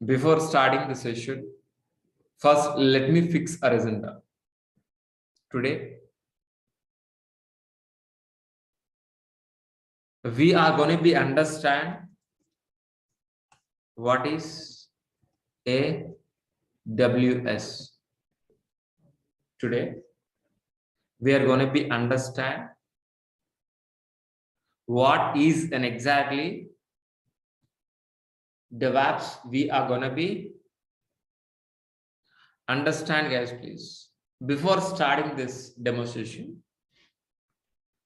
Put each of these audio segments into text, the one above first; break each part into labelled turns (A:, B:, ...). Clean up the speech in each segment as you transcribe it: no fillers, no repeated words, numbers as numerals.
A: Before starting the session, first let me fix our agenda. Today, we are going to be understand what is AWS. Today, we are going to be understand what is an exactly DevOps. We are going to be understand, guys, please. Before starting this demonstration,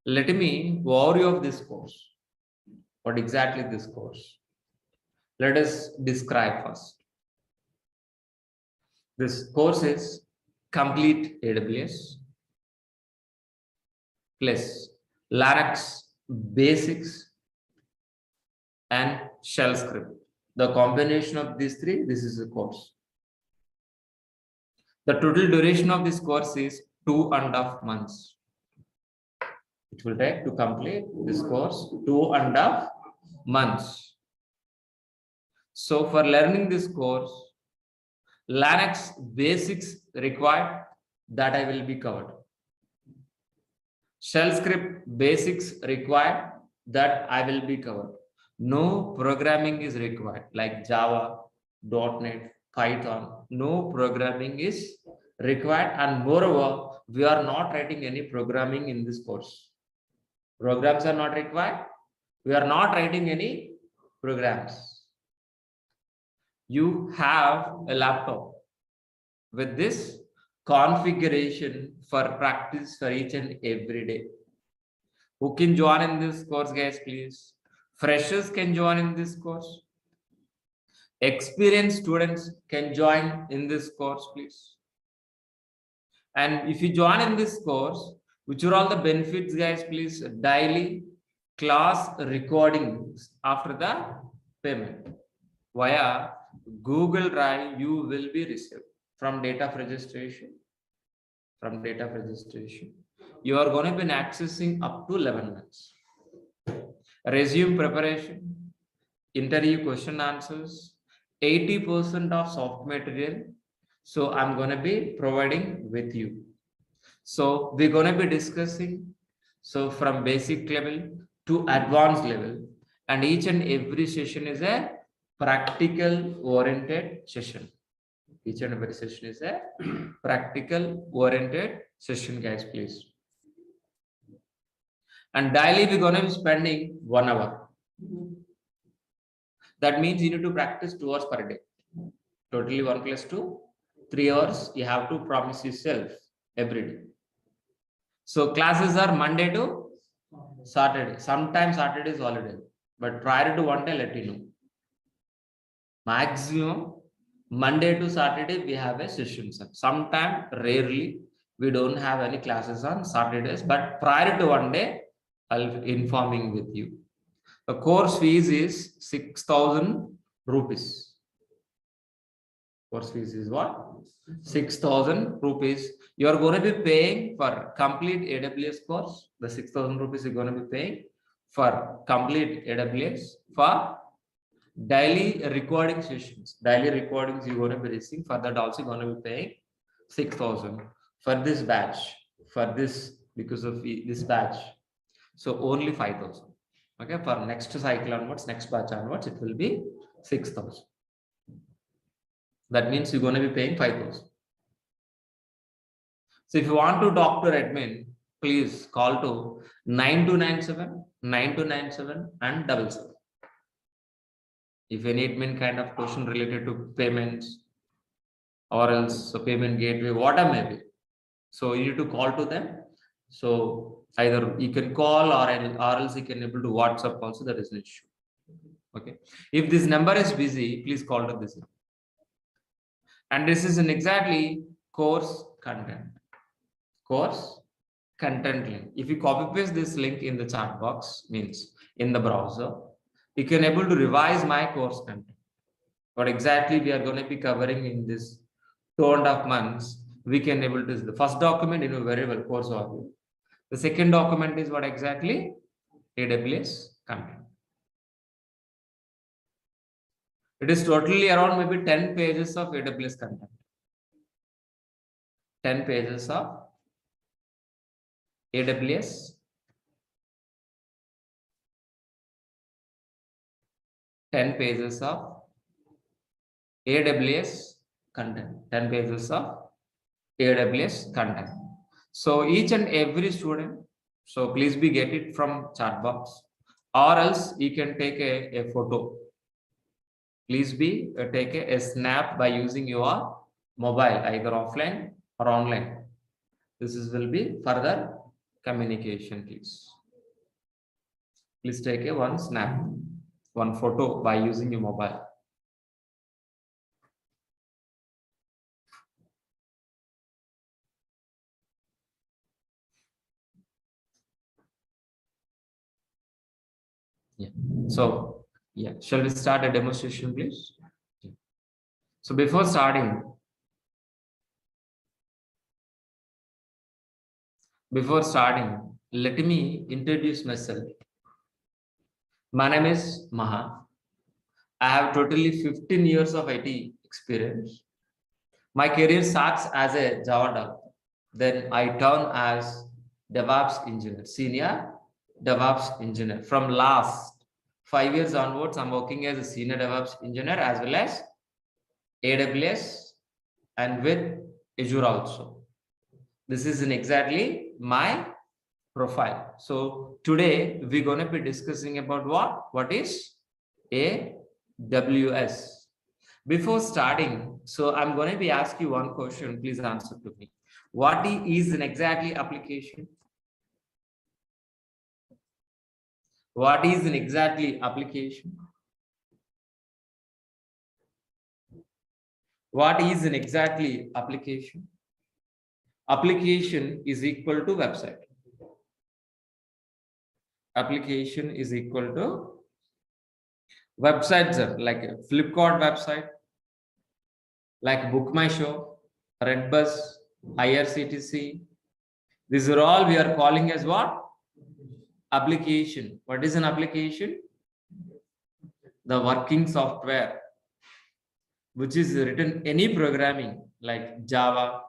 A: let me overview of this course. What exactly this course? Let us describe first. This course is complete AWS plus Linux basics and shell script. The combination of these three, this is the course. The total duration of this course is 2.5 months. It will take to complete this course 2.5 months. So for learning this course, Linux basics required, that I will be covered. Shell script basics required, that I will be covered. No programming is required like Java, .NET, Python. No programming is required, and moreover, we are not writing any programming in this course. Programs are not required. We are not writing any programs. You have a laptop with this configuration for practice for each and every day. Who can join in this course, guys, please? Freshers can join in this course. Experienced students can join in this course, please. And if you join in this course, which are all the benefits, guys, please? Daily class recordings after the payment via Google Drive, you will be received from date of registration. From date of registration, you are going to be accessing up to 11 months. Resume preparation, interview question answers, 80% of soft material. So I'm going to be providing with you. So we're going to be discussing from basic level to advanced level, and each and every session is a practical oriented session. Each and every session is a practical oriented session, guys, please. And daily we're going to be spending 1 hour. That means you need to practice 2 hours per day. Totally 1 + 2, 3 hours you have to promise yourself every day. So classes are Monday to Saturday. Sometimes Saturday is holiday, but prior to one day, let you know. Maximum Monday to Saturday we have a session. Sometimes rarely we don't have any classes on Saturdays, but prior to one day I'll be informing with you. The course fees is 6,000 rupees. Course fees is what? 6,000 rupees. You are going to be paying for complete AWS course. The 6,000 rupees you're going to be paying for complete AWS. For daily recording sessions, daily recordings you're going to be receiving. For that also going to be paying 6,000 for this batch. For this, because of this batch, so only 5,000. Okay, for next cycle onwards, next batch onwards, it will be 6,000. That means you're going to be paying 5,000. So if you want to talk to admin, please call to 9297 9297 and 77. If any admin kind of question related to payments or else a payment gateway, whatever may be, so you need to call to them. So either you can call or else you can able to WhatsApp also, that is an issue. Okay. If this number is busy, please call to this number. And this is an exactly course content. Course content link. If you copy paste this link in the chat box, means in the browser, you can able to revise my course content. What exactly we are going to be covering in this 2.5 months, we can able to. The first document, you know very well, course overview. The second document is what exactly? AWS content. It is totally around maybe 10 pages of AWS content. 10 pages of AWS. 10 pages of AWS content. 10 pages of AWS content. So each and every student, so please be get it from chat box, or else you can take a photo. Please be take a snap by using your mobile, either offline or online. This will be further communication, please. Please take a one snap, one photo by using your mobile. Yeah. So, yeah, shall we start a demonstration, please? Yeah. So before starting, let me introduce myself. My name is Maha. I have totally 15 years of IT experience. My career starts as a Java developer. Then I turn as DevOps engineer, senior DevOps engineer. From last 5 years onwards, I'm working as a senior DevOps engineer as well as AWS and with Azure also. This is exactly my profile. So today we're going to be discussing about what is AWS. Before starting, so I'm going to be asking you one question. Please answer to me. What is an exactly application? What is an exactly application? What is an exactly application? Application is equal to website. Application is equal to websites like a Flipkart website, like Book My Show, Redbus, IRCTC. These are all we are calling as what? Application. What is an application? The working software which is written any programming like Java,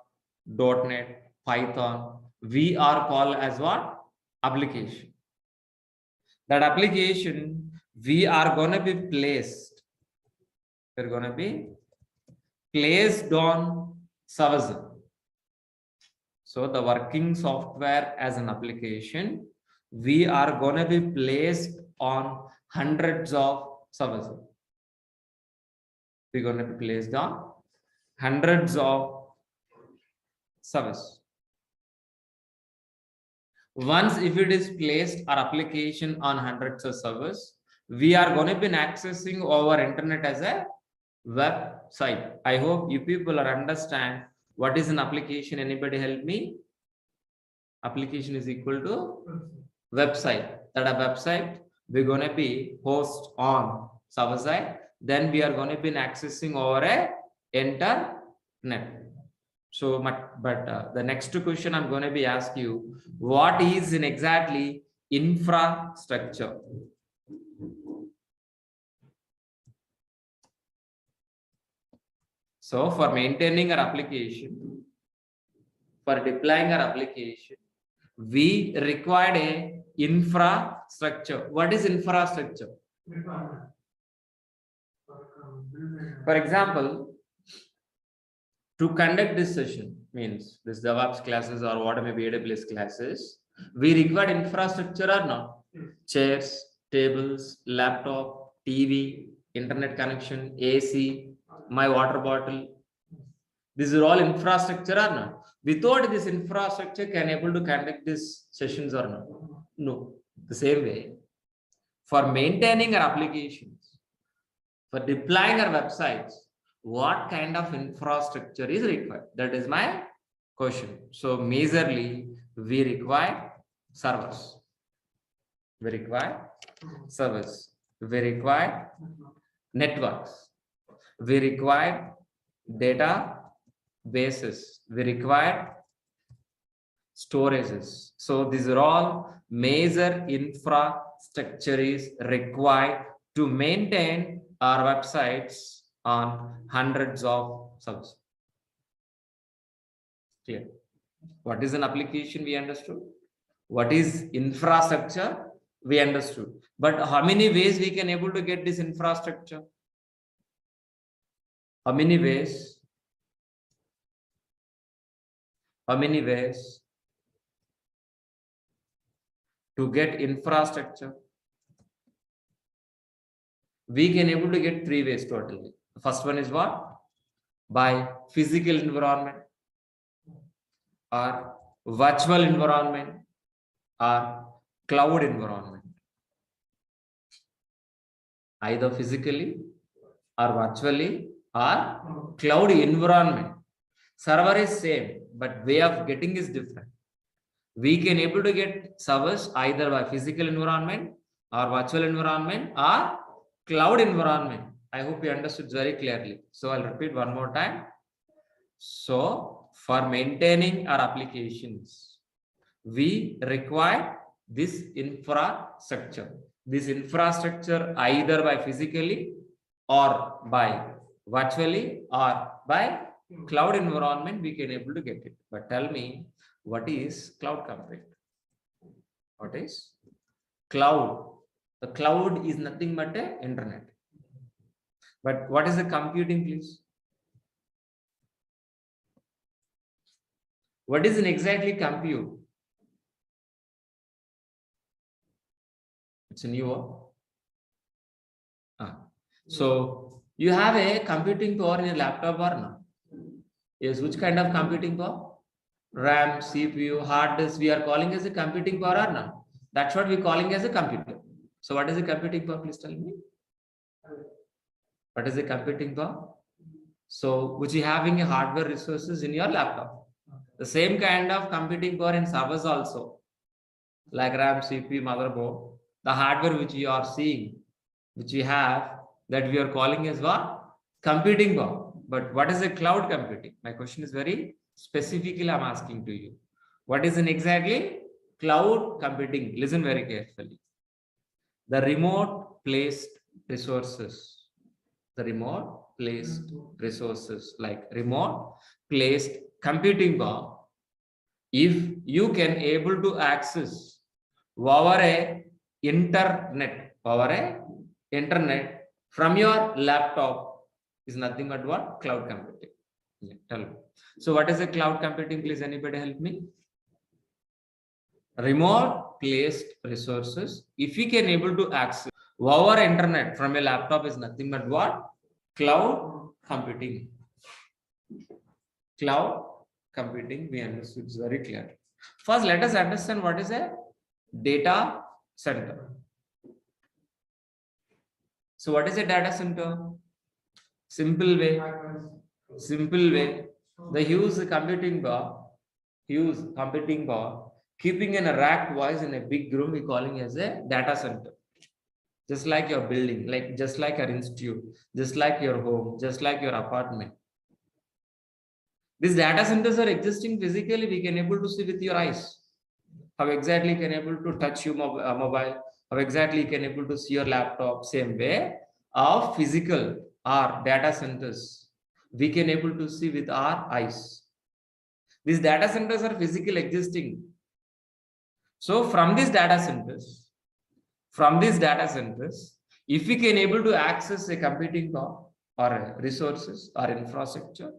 A: .NET, Python. We are called as what? Application. That application we are going to be placed. We're going to be placed on servers. So the working software as an application, we are going to be placed on hundreds of servers. We're going to be placed on hundreds of servers. Once if it is placed our application on hundreds of servers, we are going to be accessing our internet as a website. I hope you people are understand what is an application. Anybody help me? Application is equal to website. That a website we're going to be host on server side. Then we are going to be accessing over a internet. So, but the next question I'm going to be ask you, what is in exactly infrastructure? So for maintaining our application, for deploying our application, we required a infrastructure. What is infrastructure? For example, to conduct this session, means this DevOps classes or what may be AWS classes, we require infrastructure or not? Chairs, tables, laptop, TV, internet connection, AC, my water bottle. These are all infrastructure or not? Without this infrastructure, can able to conduct these sessions or not? No. The same way, for maintaining our applications, for deploying our websites, what kind of infrastructure is required? That is my question. So majorly we require servers. We require servers. We require networks. We require data bases. We require storages. So these are all major infrastructure is required to maintain or websites on hundreds of servers. Clear? What is an application? We understood. What is infrastructure? We understood. But how many ways we can able to get this infrastructure? How many ways? How many ways to get infrastructure? We can able to get 3 ways totally. The first one is what? By physical environment, or virtual environment, or cloud environment. Either physically or virtually or cloud environment. Server is same, but way of getting is different. We can able to get servers either by physical environment or virtual environment or cloud environment. I hope you understood very clearly. So I'll repeat one more time. So for maintaining our applications, we require this infrastructure. This infrastructure either by physically or by virtually or by cloud environment, we can able to get it. But tell me, what is cloud computing? What is cloud? The cloud is nothing but a internet. But what is the computing, please? What is an exactly compute? It's a new one. So you have a computing power in your laptop or not? Yes, which kind of computing power? RAM, CPU, hard disk, we are calling as a computing power or not? That's what we're calling as a computer. So what is the computing power? Please tell me. What is the computing power? So which you having a hardware resources in your laptop. The same kind of computing power in servers also, like RAM, CPU, motherboard. The hardware which you are seeing, which we have, that we are calling as what? Computing power. But what is a cloud computing? My question is very specifically I'm asking to you. What is an exactly cloud computing? Listen very carefully. The remote placed resources. The remote placed resources like remote placed computing power. If you can able to access over a internet from your laptop is nothing but what? Cloud computing. Yeah, tell me. So what is a cloud computing? Please anybody help me? Remote placed resources. If you can able to access over internet from a laptop is nothing but what? Cloud computing. Cloud computing, we understood, it's very clear. First, let us understand what is a data center. So what is a data center? Simple way. The huge computing power, keeping in a rack wise in a big room, we calling as a data center. Just like your building, like just like your institute, just like your home, just like your apartment. These data centers are existing physically. We can able to see with your eyes. How exactly can able to touch your mobile? How exactly can able to see your laptop? Same way of physical or data centers, we can able to see with our eyes. These data centers are physically existing. So from these data centers, if we can able to access a computing power or resources or infrastructure,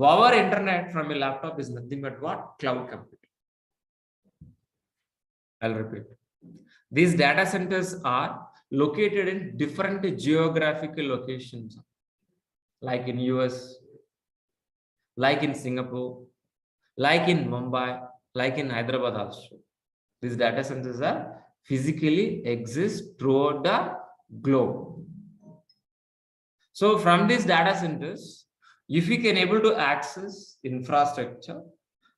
A: our internet from a laptop is nothing but what? Cloud computing. I'll repeat. These data centers are located in different geographical locations, like in US, like in Singapore, like in Mumbai, like in Hyderabad also. These data centers are physically exist throughout the globe. So from these data centers, if we can able to access infrastructure,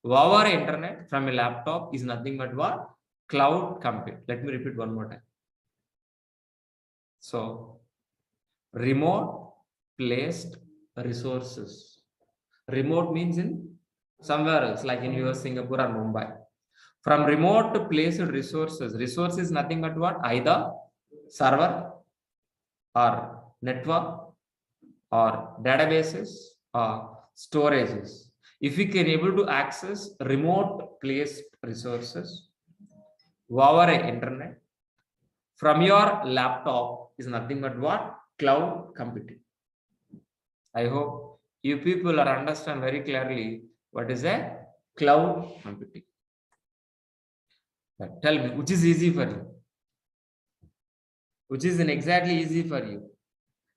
A: our internet from a laptop is nothing but what? Cloud compute. Let me repeat one more time. So remote placed resources. Remote means in somewhere else, like in US, Singapore, or Mumbai. From remote placed resources, resource is nothing but what? Either server or network or databases or storages. If we can able to access remote placed resources over internet from your laptop is nothing but what? Cloud computing. I hope you people are understand very clearly what is a cloud computing. But tell me, which is easy for you? Which is exactly easy for you?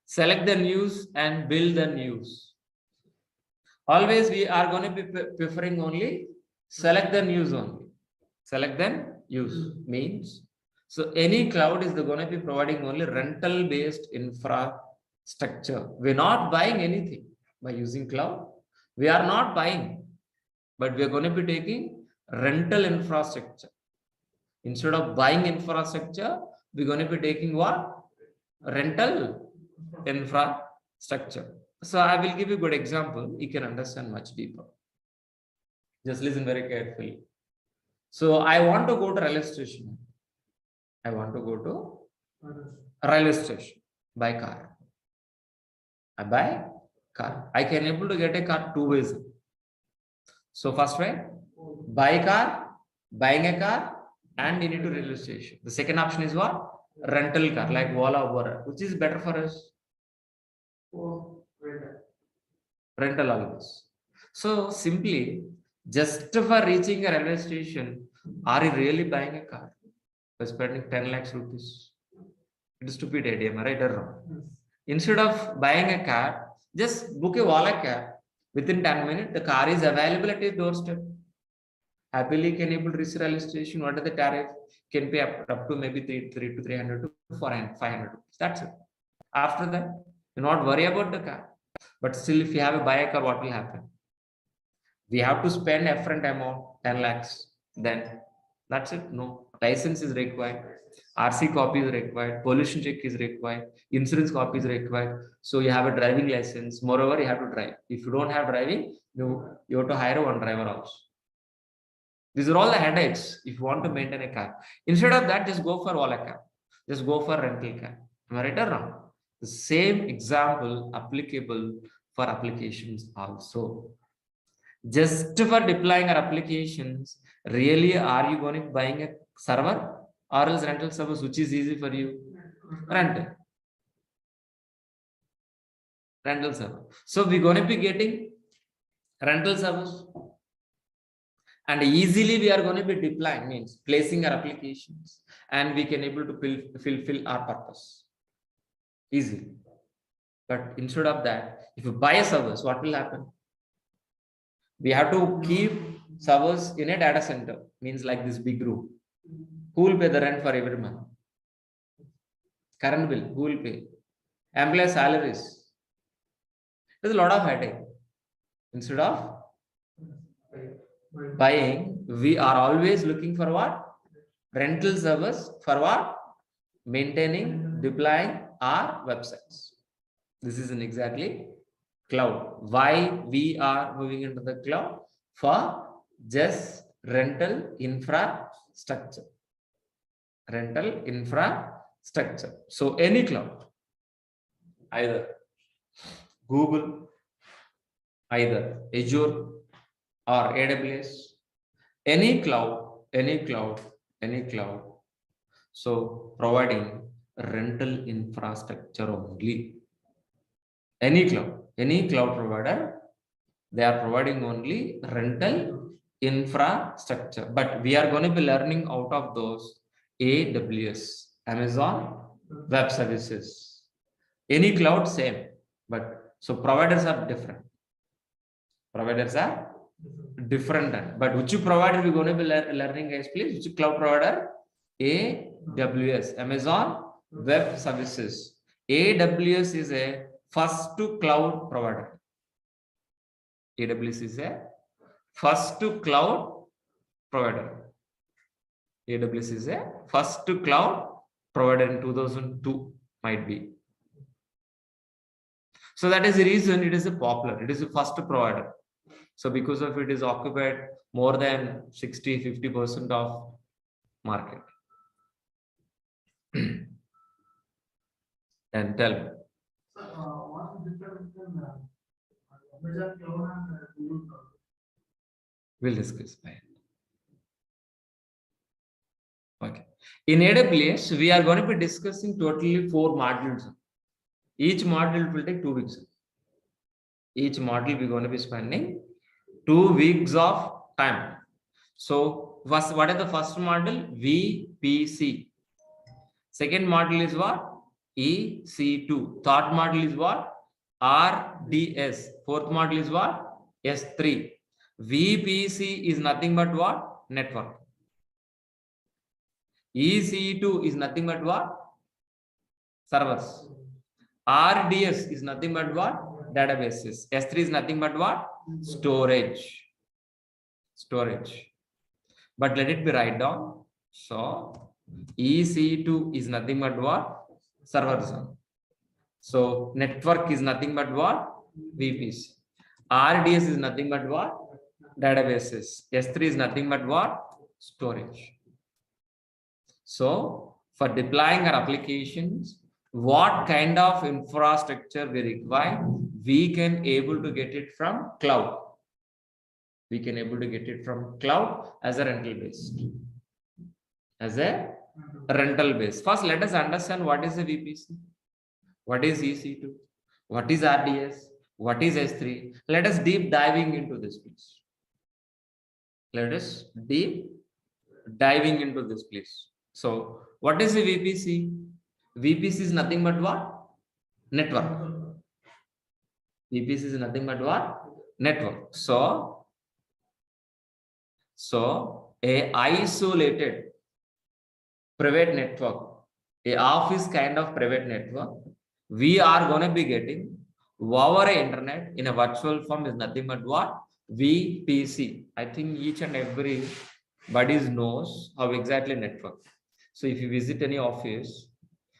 A: Select the news and build the news. Always we are going to be preferring only select the news only. Select then use means. So any cloud is going to be providing only rental based infrastructure. We're not buying anything by using cloud. We are not buying, but we are going to be taking rental infrastructure. Instead of buying infrastructure, we're going to be taking what? Rental infrastructure. So I will give you a good example. You can understand much deeper. Just listen very carefully. So I want to go to railway station. I want to go to railway station by car. I buy car. I can able to get a car two ways. So first way, buy car, buying a car, and you need to railway station. The second option is what? Rental car like Ola Uber. Which is better for us? Rental always. So simply, just for reaching a railway station, are you really buying a car by spending 10 lakhs rupees? It is stupid idea, right or wrong? Instead of buying a car, just book a Ola cab. Within 10 minutes, the car is available at your doorstep. Happily can able to reach railway station. What are the tariff? Can pay up to maybe 3 to 300 to 400, 500 rupees. That's it. After that, do not worry about the car. But still, if you have a buy a car, what will happen? We have to spend upfront amount 10 lakhs. Then that's it. No license is required, RC copy is required, pollution check is required, insurance copy is required. So you have a driving license. Moreover, you have to drive. If you don't have driving, you have to hire one driver also. These are all the headaches if you want to maintain a car. Instead of that, just go for Ola car. Just go for rental car. Am I right or wrong? The same example applicable for applications also. Just for deploying our applications, really are you going to be buying a server or else rental service, which is easy for you? Rental server. So we're going to be getting rental service. And easily we are going to be deploying, means placing our applications, and we can able to fulfill our purpose easily. But instead of that, if you buy a service, what will happen? We have to keep servers in a data center, means like this big room. Who will pay the rent for every month? Current bill, who will pay? Employee salaries. There's a lot of headache. Instead of buying, we are always looking for what? Rental service for what? Maintaining, deploying our websites. This is an exactly cloud. Why we are moving into the cloud? For just rental infrastructure. Rental infrastructure. So any cloud, either Google, either Azure or AWS, any cloud. So providing rental infrastructure only. Any cloud provider, they are providing only rental infrastructure. But we are going to be learning out of those AWS, Amazon Web Services. Any cloud, same. But so providers are different. But which provider we going to be learning, guys, please? Which cloud provider? AWS, Amazon Web Services. AWS is a first to cloud provider. AWS is a first to cloud provider. AWS is a first to cloud provider in 2002, might be. So that is the reason it is a popular. It is a first provider. So because of it is occupied more than 60-50% of market. And tell me,
B: Amazon Cloud and Google Cloud.
A: We'll discuss. Okay. In AWS, we are going to be discussing totally 4 modules. Each module will take 2 weeks. Each module we're going to be spending 2 weeks of time. So, what is the first module? VPC. Second module is what? EC2. Third module is what? RDS. Fourth module is what? S3. VPC is nothing but what? Network. EC2 is nothing but what? Servers. RDS is nothing but what? Databases. S3 is nothing but what? Storage. But let it be write down. So EC2 is nothing but what? Servers. So network is nothing but what? VPC. RDS is nothing but what? Databases. S3 is nothing but what? Storage. So for deploying our applications, what kind of infrastructure we require, we can able to get it from cloud. We can able to get it from cloud as a rental based. As a rental base. First, let us understand what is a VPC, what is EC2, what is RDS, what is S3. Let us deep diving into this, please. Let us deep diving into this, please. So, what is a VPC? VPC is nothing but what? Network. VPC is nothing but what? Network. So a isolated private network, a office kind of private network, we are going to be getting over internet in a virtual form is nothing but what? VPC. I think each and every body knows how exactly network. So if you visit any office,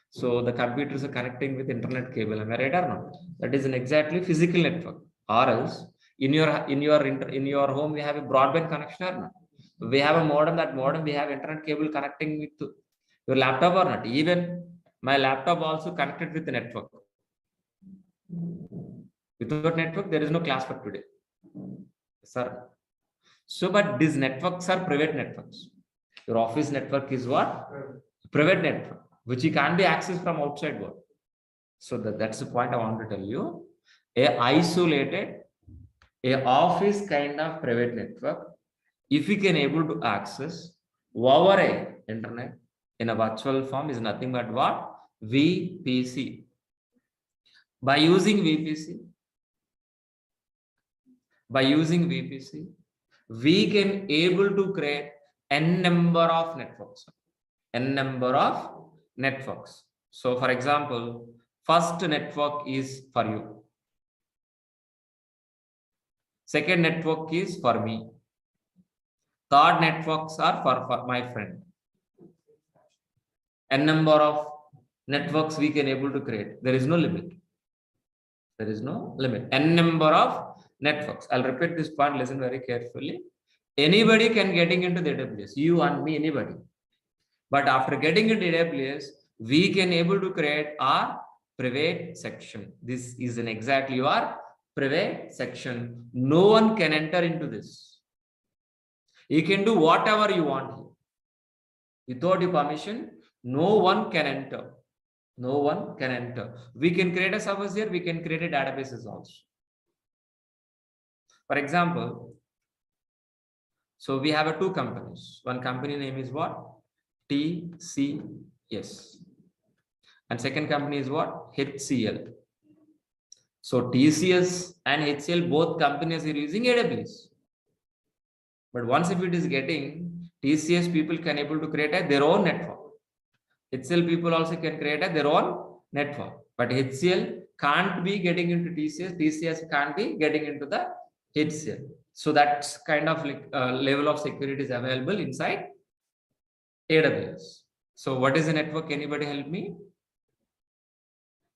A: so the computers are connecting with internet cable, am I right or not? That is an exactly physical network. Or else in your home we have a broadband connection or not? We have a modem. That modem we have internet cable connecting with your laptop or not? Even my laptop also connected with the network. Without network, there is no class for today, sir. So, but these networks are private networks. Your office network is what? Private network, which you can't be accessed from outside world. So that's the point I want to tell you. A isolated, a office kind of private network, if we can able to access over a internet in a virtual form is nothing but what? VPC. By using VPC, we can able to create n number of networks. So for example, first network is for you. Second network is for me. Third networks are for my friend. N number of networks we can able to create. There is no limit. N number of networks. I'll repeat this point. Listen very carefully. Anybody can getting into the AWS. You and me, anybody. But after getting into AWS, we can able to create our private section. This is an exactly your private section. No one can enter into this. You can do whatever you want here. Without your permission, no one can enter. We can create a service here. We can create a databases also. For example, so we have 2 companies. One company name is what? TCS. And second company is what? HCL. So TCS and HCL, both companies are using AWS. But once if it is getting, TCS people can able to create their own network. HCL people also can create their own network. But HCL can't be getting into TCS. TCS can't be getting into the HCL. So that's kind of like level of security is available inside AWS. So what is a network? Anybody help me?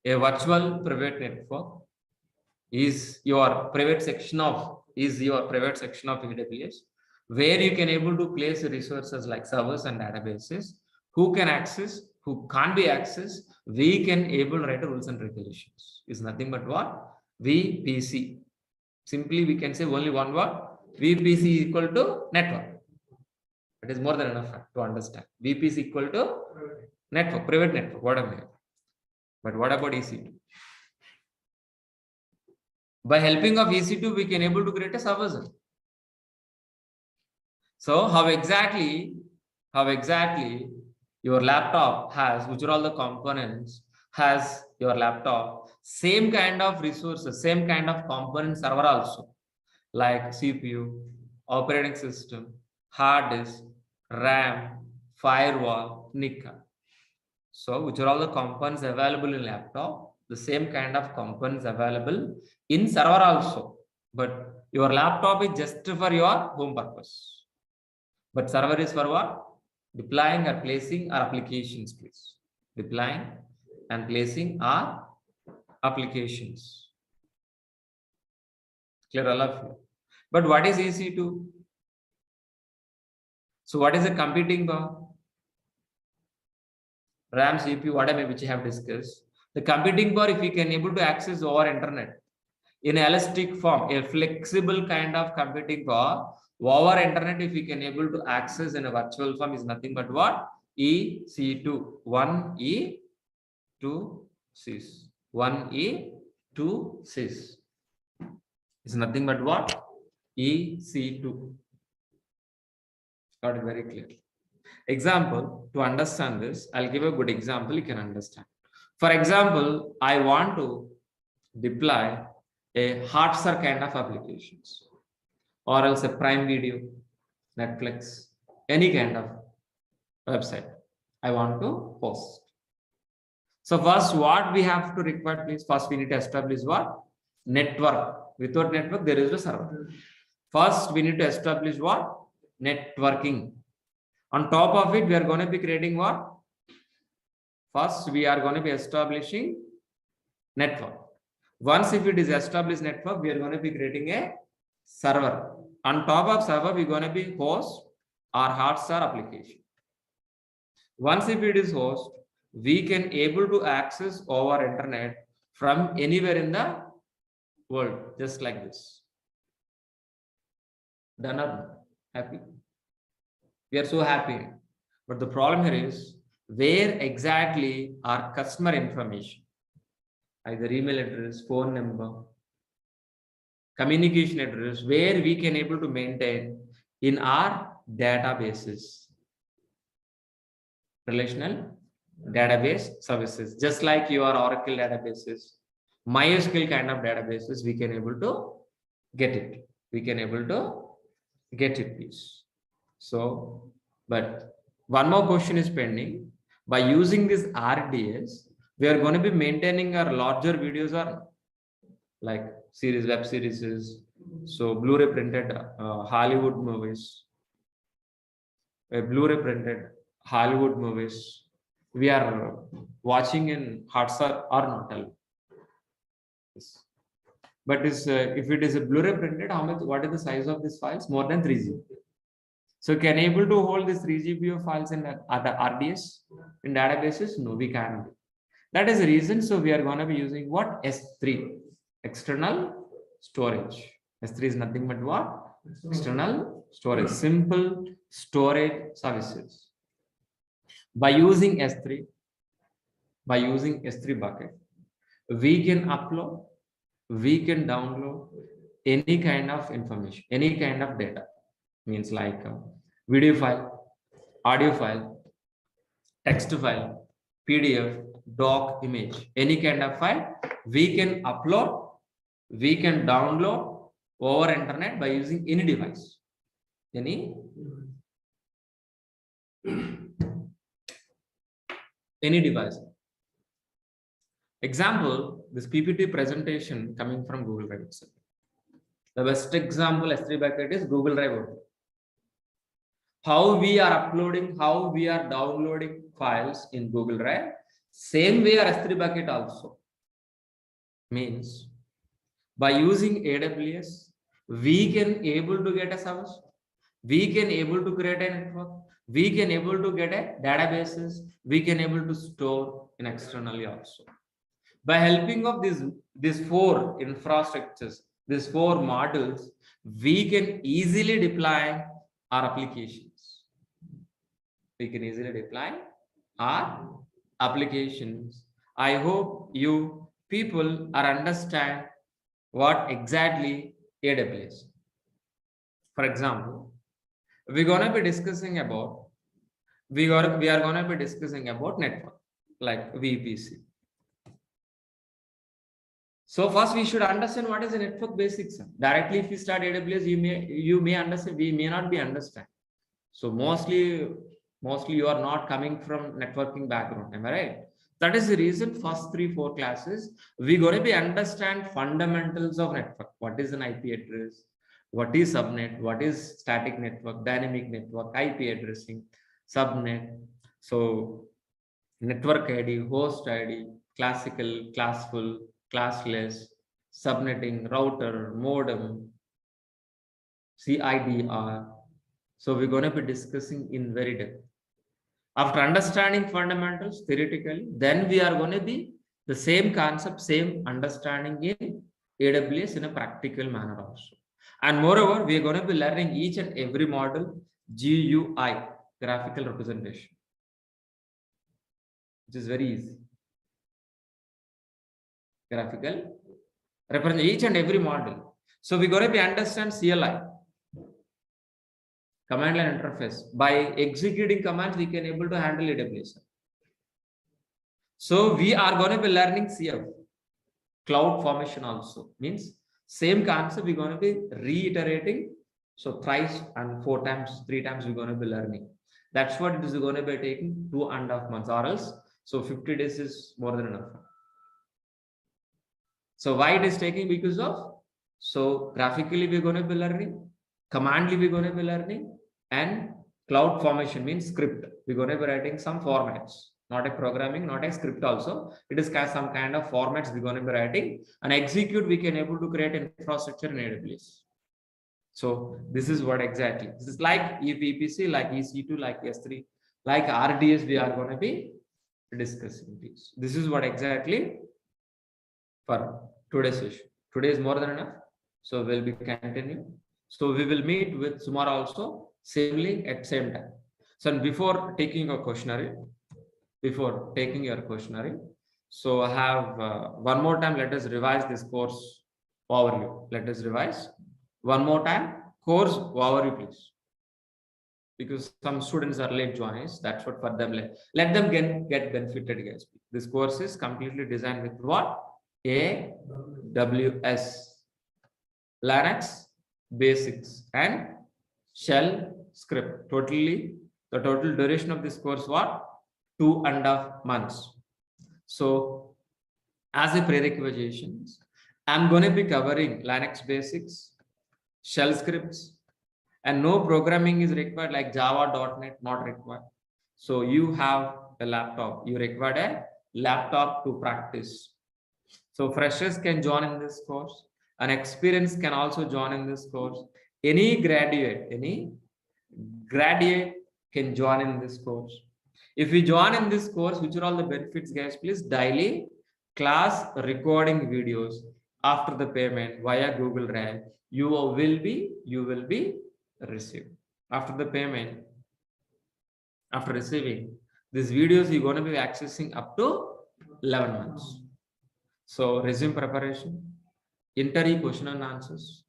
A: A virtual private network is your private section of AWS, where you can able to place resources like servers and databases. Who can access, who can't be accessed, we can able to write rules and regulations. Is nothing but what? VPC. Simply we can say only one word. VPC equal to network. It is more than enough to understand. VPC equal to network, private network, whatever. But what about EC2? By helping of EC2, we can able to create a server. So how exactly your laptop has, which are all the components, has your laptop, same kind of resources, same kind of component server also, like CPU, operating system, hard disk, RAM, firewall, NIC. So which are all the components available in laptop, the same kind of components available in server also. But your laptop is just for your home purpose. But server is for what? Deploying or placing our applications, please. Deploying and placing our applications. Clear all of you? But what is EC2? So what is the computing power? RAM, CPU, whatever which I have discussed. The computing power, if we can able to access over internet in elastic form, a flexible kind of computing power over internet, if we can able to access in a virtual form, is nothing but what? EC2. 1E 2 sys. 1E 2 sys. Is nothing but what? EC2. Got it very clear. Example, to understand this, I'll give a good example you can understand. For example, I want to deploy a Maha Sir kind of applications, or else a Prime Video, Netflix, any kind of website I want to host. So first, what we have to require, please, first we need to establish what? Network. Without network, there is no server. First, we need to establish what? Networking. On top of it, we are going to be creating what? First, we are going to be establishing network. Once if it is established network, we are going to be creating a server. On top of server, we're going to be host our Maha Sir application. Once if it is host, we can able to access over internet from anywhere in the world, just like this. Done or happy? We are so happy. But the problem here is, where exactly our customer information, either email address, phone number, communication address, where we can able to maintain in our databases, relational database services, just like your Oracle databases, MySQL kind of databases, we can able to get it. We can able to get it, please. So, but one more question is pending. By using this RDS, we are going to be maintaining our larger videos or like series, web series, so Blu-ray printed Hollywood movies, Blu-ray printed Hollywood movies. We are watching in Maha Sir or not? Yes. But is if it is a Blu-ray printed, how much? What is the size of this files? More than 3 GB. So can able to hold this 3 GB of files in other RDS in databases? No, we can't. That is the reason. So we are going to be using what? S3, external storage. S3 is nothing but what? External storage, simple storage services. By using S3 bucket, we can upload, we can download any kind of information, any kind of data. Means like video file, audio file, text file, PDF, doc, image, any kind of file, we can upload, we can download over internet by using any device. Any device. Example, this PPT presentation coming from Google Drive itself. The best example S3 bucket is Google Drive. How we are uploading, how we are downloading files in Google Drive, same way our S3 bucket also. Means by using AWS, we can able to get a service, we can able to create a network, we can able to get a databases, we can able to store in externally also. By helping of these four infrastructures, these four models, we can easily deploy our applications. We can easily deploy our applications. I hope you people are understand what exactly AWS. For example, we're gonna be discussing about we are gonna be discussing about network like VPC. So first we should understand what is the network basics. Directly, if you start AWS, you may understand, we may not be understand. So mostly you are not coming from networking background, am I right? That is the reason first 3-4 classes we going to be understand fundamentals of network. What is an IP address? What is subnet? What is static network, dynamic network, IP addressing, subnet. So network ID, host ID, classical, classful, classless, subnetting, router, modem, CIDR. So we're going to be discussing in very depth. After understanding fundamentals theoretically, then we are going to be the same concept, same understanding in AWS in a practical manner also. And moreover, we are going to be learning each and every model GUI, graphical representation, which is very easy. Graphical represent each and every model. So we're going to be understand CLI, command line interface. By executing commands, we can able to handle AWS. So we are going to be learning CF, cloud formation also. Means same concept we're going to be reiterating. So thrice and 4 times, 3 times we're going to be learning. That's what it is going to be taking 2.5 months or else. So 50 days is more than enough. So why it is taking? Because of, so graphically we're going to be learning, commandly we're going to be learning, and cloud formation means script. We're going to be writing some formats, not a programming, not a script also. It is some kind of formats we're going to be writing, and execute we can able to create an infrastructure in AWS. So this is what exactly. This is like EPC, like EC2, like S3, like RDS we are going to be discussing this. This is what exactly for today's session. Today is more than enough. So we'll be continuing. So we will meet with Sumar also same link at same time. So before taking your questionnaire, so I have one more time, let us revise this course overview. Let us revise one more time course overview, please. Because some students are late joiners, that's what for them. Let them get benefited, guys. This course is completely designed with what? AWS, Linux basics and shell script. Totally, the total duration of this course what? 2.5 months. So as a prerequisites, I'm going to be covering Linux basics, shell scripts, and no programming is required like Java, .NET, not required. So you have a laptop, you require a laptop to practice. So freshers can join in this course, and experienced can also join in this course. Any graduate can join in this course. If we join in this course, which are all the benefits, guys? Please, daily class recording videos after the payment via Google Drive. You will be received after the payment. After receiving these videos, you're going to be accessing up to 11 months. So resume preparation, interview question and answers,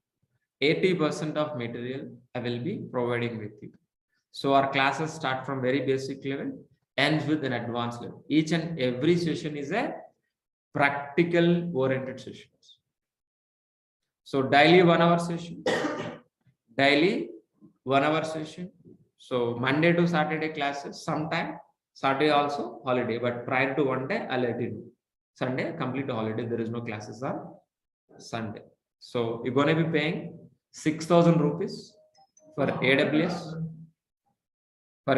A: 80% of material I will be providing with you. So our classes start from very basic level, ends with an advanced level. Each and every session is a practical oriented sessions. So daily 1 hour session, daily 1 hour session. So Monday to Saturday classes, sometime Saturday also holiday, but prior to one day I'll let you know. Sunday complete holiday, there is no classes on Sunday. So you're going to be paying 6,000 rupees for AWS, for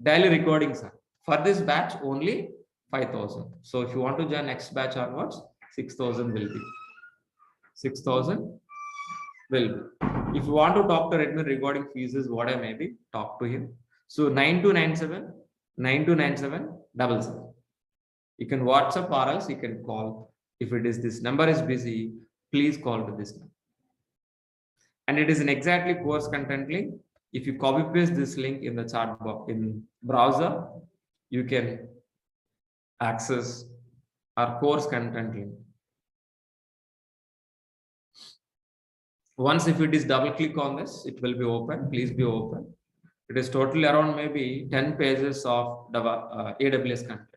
A: daily recordings. For this batch only 5,000. So if you want to join next batch onwards, 6,000 will be. 6,000 will be. If you want to talk to Redmi regarding fees, is what I maybe talk to him. So 9297 9297 77. You can WhatsApp or else you can call. If it is this number is busy, please call to this number. And it is an exactly course content link. If you copy paste this link in the chat box in browser, you can access our course content link. Once if it is double click on this, it will be open. Please be open. It is totally around maybe 10 pages of AWS content.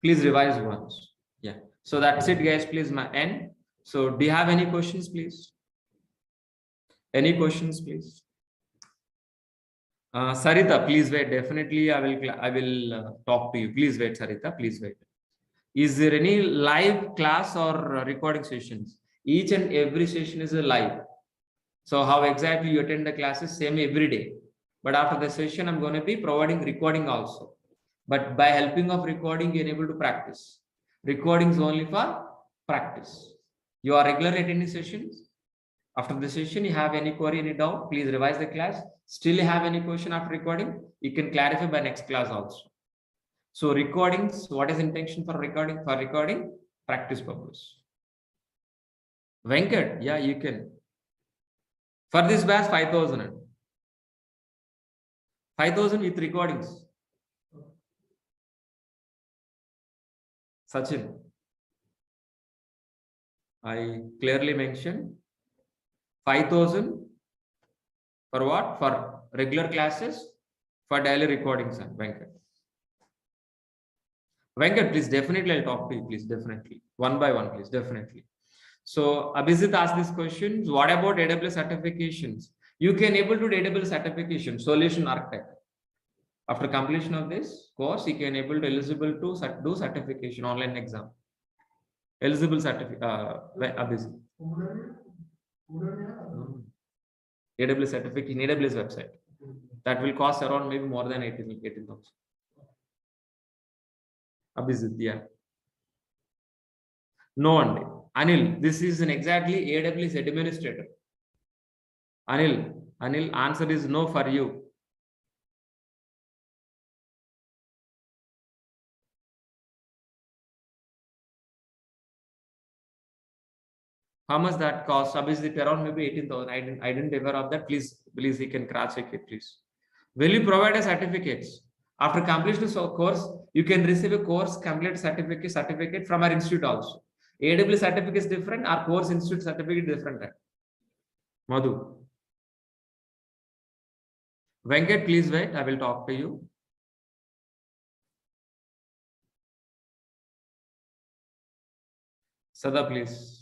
A: Please revise once. Yeah. So that's it, guys. Please, my end. So do you have any questions, please? Any questions, please? Sarita, please wait. Definitely, I will talk to you. Please wait, Sarita. Please wait. Is there any live class or recording sessions? Each and every session is a live. So how exactly you attend the classes? Same every day. But after the session, I'm going to be providing recording also. But by helping of recording, you're able to practice. Recordings only for practice. You are regular attending sessions. After the session, you have any query, any doubt, please revise the class. Still you have any question after recording, you can clarify by next class also. So recordings, what is intention for recording? For recording, practice purpose. Venkat, yeah, you can. For this batch, 5,000. 5,000 with recordings. Sachin, I clearly mentioned 5,000 for what? For regular classes, for daily recordings, Venkat. Venkat, please, definitely I'll talk to you, please, definitely. One by one, please, definitely. So Abhijit asked this question, what about AWS certifications? You can able to do AWS certification, solution architect. After completion of this course, you can able to eligible to do certification, online exam. Eligible certificate, Abhijit. AWS certificate in AWS website. That will cost around maybe more than 18,000. Abhijit, yeah. No one. Anil, this is an exactly AWS administrator. Anil, answer is no for you. How much that cost? Obviously, around maybe 18,000. I didn't aware of that. Please, you can cross check it, please. Will you provide a certificates? After completion of course, you can receive a course complete certificate from our institute also. AWS certificate is different. Our course institute certificate is different. Madhu. Venkat, please wait. I will talk to you. Sada, please.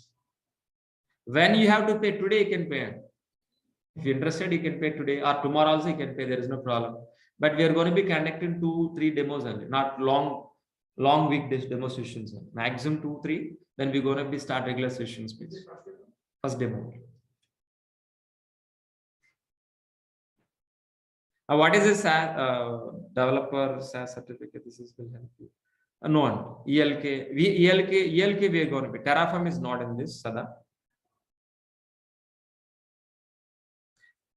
A: When you have to pay today, you can pay. If you're interested, you can pay today or tomorrow also you can pay. There is no problem. But we are going to be conducting 2-3 demos only, not long weekdays demo sessions. Maximum 2-3. Then we're going to be start regular sessions, please. First demo. What is this developer SaaS certificate? This is will help you. No one. ELK. ELK we are going to be. Terraform is not in this, Sada.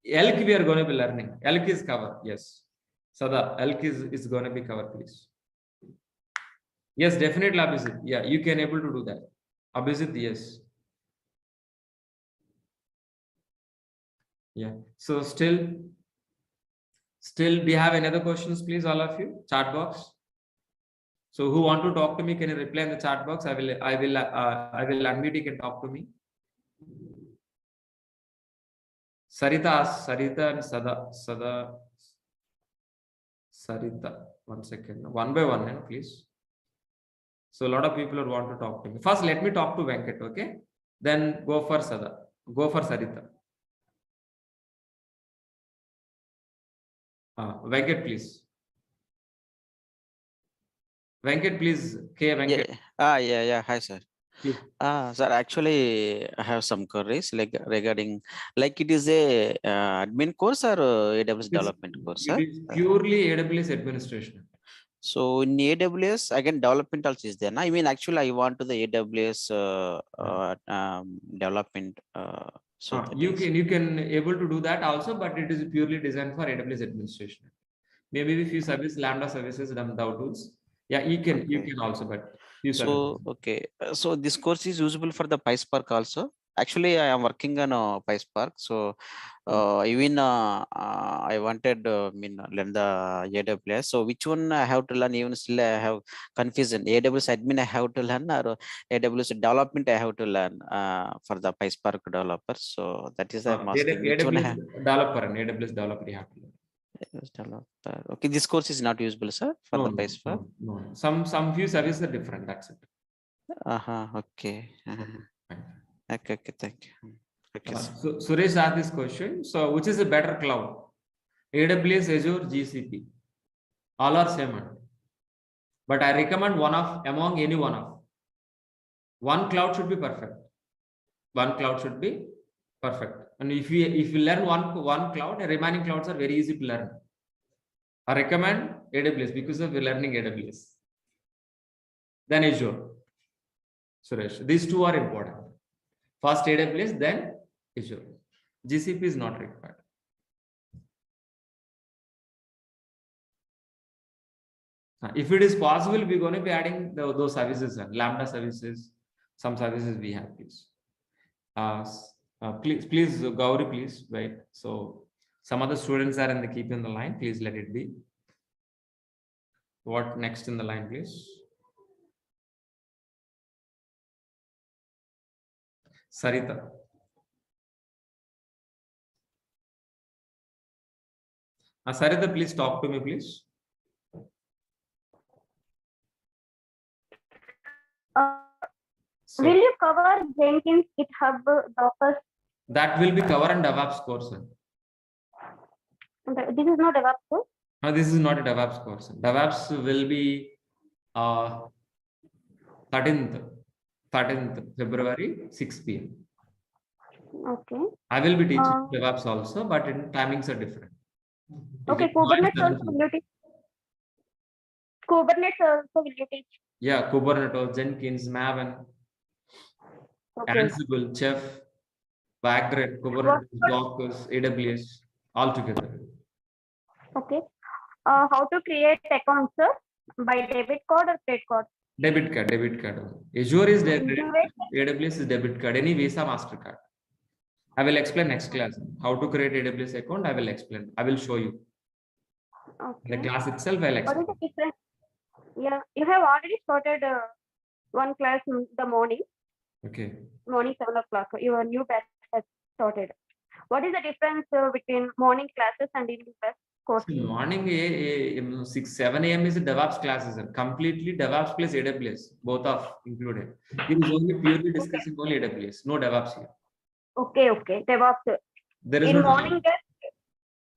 A: ELK we are going to be learning. ELK is covered. Yes. Sada, ELK is going to be covered, please. Yes, definitely, Abhijit. Yeah, you can able to do that. Abhijit, yes. Yeah. So still, do you have any other questions, please, all of you? Chat box. So who want to talk to me? Can you reply in the chat box? I will unmute. You can talk to me. Sarita and Sada. Sarita. 1 second. One by one, please. So a lot of people want to talk to me. First, let me talk to Venkat, okay? Then go for Sada. Go for Sarita. Venkat, please. Venkat, please. Okay, Venkat.
C: Yeah. Hi, sir. Sir, actually, I have some queries like regarding, like it is a admin course or AWS development course, sir?
A: It is purely AWS administration.
C: So in AWS, again, development also is there. I mean, actually, I want to the AWS development. So
A: you can able to do that also, but it is purely designed for AWS administration. Maybe if you service Lambda services, Lambda tools, Yeah, you can
C: Okay.
A: also, but few
C: So
A: services.
C: okay, so this course is usable for the PySpark also. Actually, I am working on PySpark. So even I wanted learn the AWS. So which one I have to learn? Even still I have confusion. AWS admin I have to learn, or AWS development I have to learn for the PySpark developer. So that is I'm asking which one I
A: AWS
C: have.
A: developer and AWS developer you have to learn.
C: AWS developer. Okay, this course is not usable, sir, for
A: No,
C: the
A: no,
C: PySpark.
A: no, no. Some few services are different. That's it.
C: Okay.
A: Fine.
C: Okay, okay, thank you. Okay, sir.
A: So Suresh asked this question. So which is a better cloud? AWS, Azure, GCP. All are same. But I recommend one of among any one of. One cloud should be perfect. One cloud should be perfect. And if you learn one cloud, the remaining clouds are very easy to learn. I recommend AWS because of learning AWS. Then Azure. Suresh. These two are important. First AWS, then Azure. GCP is not required. If it is possible, we're going to be adding those services, Lambda services, some services we have, please. Please, Gauri, please wait. So some other students are in the keep in the line. Please let it be. What next in the line, please? Sarita. Sarita, please talk to me, please.
D: Will you cover Jenkins, GitHub, Docker?
A: That will be covered in DevOps course. Sir.
D: This is not DevOps course?
A: No, this is not a DevOps course. DevOps will be 13th February, 6 p.m.
D: Okay.
A: I will be teaching DevOps also, but in timings are different.
D: Okay, Kubernetes also will you teach? Kubernetes also will you teach?
A: Yeah, Kubernetes, Jenkins, Maven, Ansible, Chef, Vagrant, Kubernetes, Dockers, AWS, all together.
D: Okay. How to create accounts, sir? By debit card or credit card?
A: Debit card. Azure is debit, AWS is debit card, any Visa, MasterCard. I will explain next class. How to create AWS account, I will explain. I will show you.
D: Okay.
A: The class itself, I will explain.
D: What is the difference? Yeah, you have already started one class in the morning.
A: Okay.
D: Morning 7 o'clock. Your new batch has started. What is the difference between morning classes and evening class course?
A: So morning 6, 7 a.m. is a DevOps classes, completely DevOps plus AWS, both are included. It is only purely discussing only AWS, no DevOps here.
D: Okay, DevOps.
A: There is
D: in
A: no
D: morning,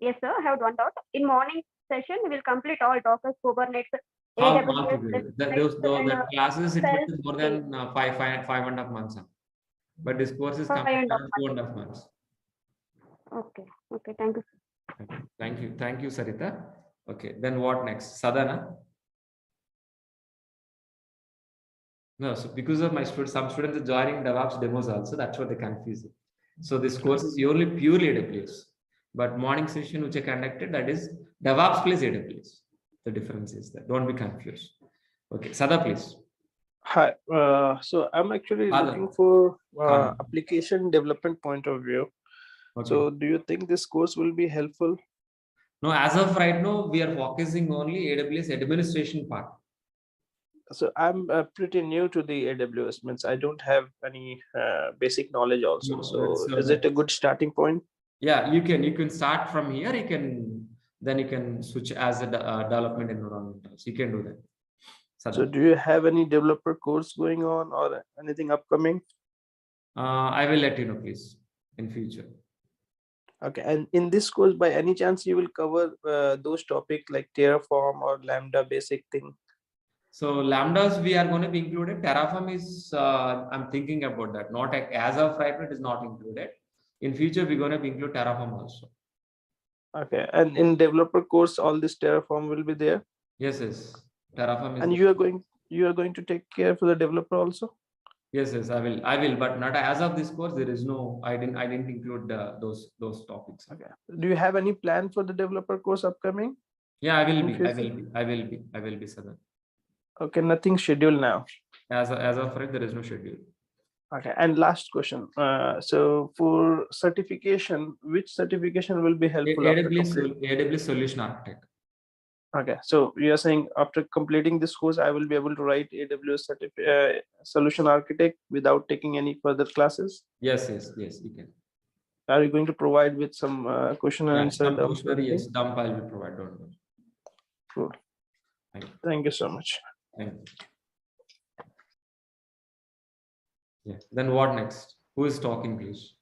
D: yes, sir. I have one doubt. In morning session, we will complete all Docker, Kubernetes,
A: all
D: AWS.
A: together. That classes it will be more than 5.5 months. But this course is completed in 2.5 months.
D: Okay. Thank you.
A: Thank you, Sarita. Okay, then what next? Sadhana. No, so because of my students, some students are joining DevOps demos also. That's what they confuse it. So this course is purely AWS. But morning session which I conducted, that is DevOps plus AWS. The difference is that. Don't be confused. Okay, Sada, please.
B: Hi. So I'm actually looking for application development point of view. Okay. So do you think this course will be helpful?
A: No, as of right now, we are focusing only AWS administration part.
B: So I'm pretty new to the AWS, means I don't have any basic knowledge also. So is it a good starting point?
A: Yeah, you can start from here. You can switch as a development environment. So you can do that.
B: So do you have any developer course going on or anything upcoming?
A: I will let you know, please, in future.
B: Okay, and in this course, by any chance, you will cover those topics like Terraform or Lambda basic thing?
A: So Lambdas we are going to be included. Terraform is I'm thinking about that. Not as of right now, it is not included. In future, we're going to be include Terraform also.
B: Okay, and in developer course, all this Terraform will be there.
A: Yes. Terraform is.
B: And you are going to take care for the developer also.
A: Yes, I will, but not as of this course. There is no. I didn't include those topics.
B: Okay. Do you have any plan for the developer course upcoming?
A: Yeah, I will be, Sadhan.
B: Okay, nothing scheduled now.
A: As of right, there is no schedule.
B: Okay, and last question. So for certification, which certification will be helpful after completing?
A: AWS Solution Architect.
B: Okay, so you are saying after completing this course, I will be able to write AWS Solution Architect without taking any further classes?
A: Yes, you can.
B: Are you going to provide with some question and answer
A: Some
B: dumps?
A: questionnaire, yes, dump I will provide. Don't worry.
B: Cool. Thank you so much.
A: Thank you. Yeah. Then what next? Who is talking, please?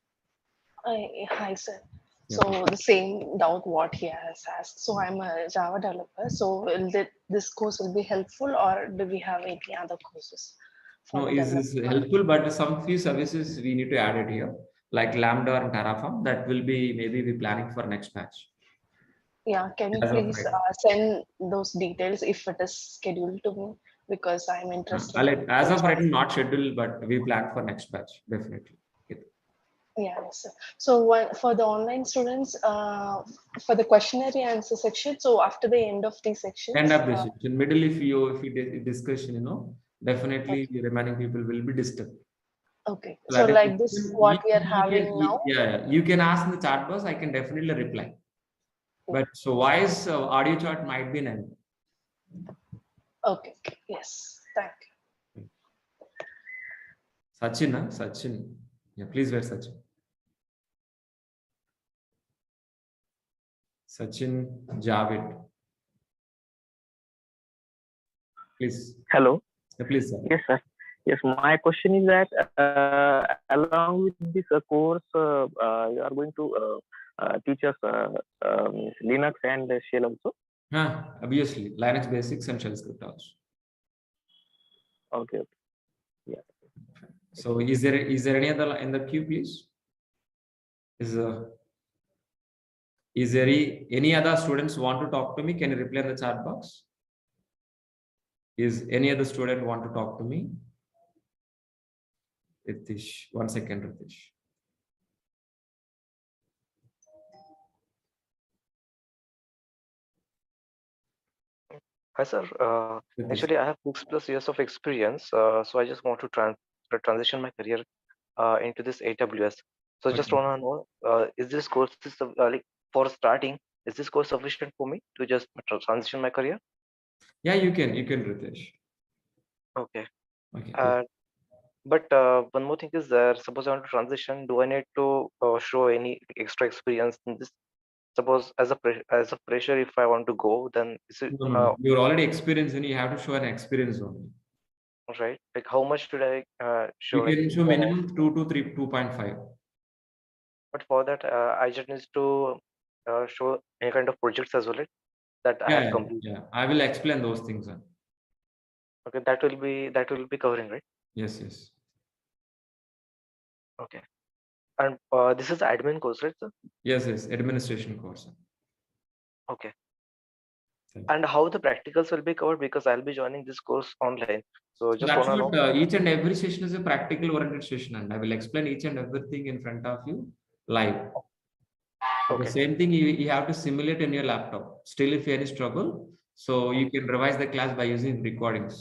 E: Hi, sir.
A: Yeah.
E: So the same doubt what he has asked. So I'm a Java developer. So will this course will be helpful, or do we have any other courses?
A: No, is helpful, but some few services we need to add it here, like Lambda and Terraform. That will be maybe we planning for next batch.
E: Yeah, can you
A: As of
E: please
A: right.
E: send those details if it is scheduled to me, because I'm interested.
A: As of right, not scheduled, but we plan for next batch definitely.
E: Yeah, yes, sir. So for the online students, for the questionnaire answer section, so after the end of the sections,
A: End of the section, middle if you discussion, definitely the remaining people will be disturbed.
E: okay.
A: So
E: So
A: that is
E: like this, what we are having now.
A: Yeah, you can ask in the chat box. I can definitely reply. But so voice audio chat might be none.
E: Okay. Yes. Thank you.
A: Sachin. Yeah, please wait, Sachin. Sachin Javed. Please.
F: Hello.
A: Please, sir.
F: Yes, sir. Yes, my question is that along with this course, you are going to teach us Linux and Shell also.
A: Obviously, Linux basics and shell script also.
F: Okay. Yeah.
A: So, is there any other in the queue, please? Is there any other students want to talk to me? Can you reply in the chat box? Is any other student want to talk to me? Ritish, 1 second, Ritish.
G: Hi, sir. Actually, I have 6+ years of experience, so I just want to transition my career into this AWS. So I just
A: Okay.
G: want to know, is this course like for starting? Is this course sufficient for me to just transition my career?
A: Yeah, you can, Ritesh.
G: Okay.
A: Okay.
G: But one more thing is there. Suppose I want to transition, do I need to show any extra experience in this? Suppose as a fresher, if I want to go, then is it
A: No. You're already experienced and you have to show an experience only.
G: right? Like how much should I show?
A: You
G: Like,
A: can show minimum 2 to 3, 2.5.
G: but for that, I just need to show any kind of projects as well, right? That I have completed.
A: Yeah. I will explain those things.
G: Okay, that will be covering, right?
A: Yes.
G: Okay. And this is admin course, right, sir?
A: Yes. Administration course.
G: Okay. And how the practicals will be covered, because I'll be joining this course online. So just
A: That's
G: want to
A: what
G: know.
A: each and every session is a practical oriented session, and I will explain each and everything in front of you live. The
G: Okay.
A: same thing you have to simulate in your laptop. Still, if you have any struggle, so you can revise the class by using recordings.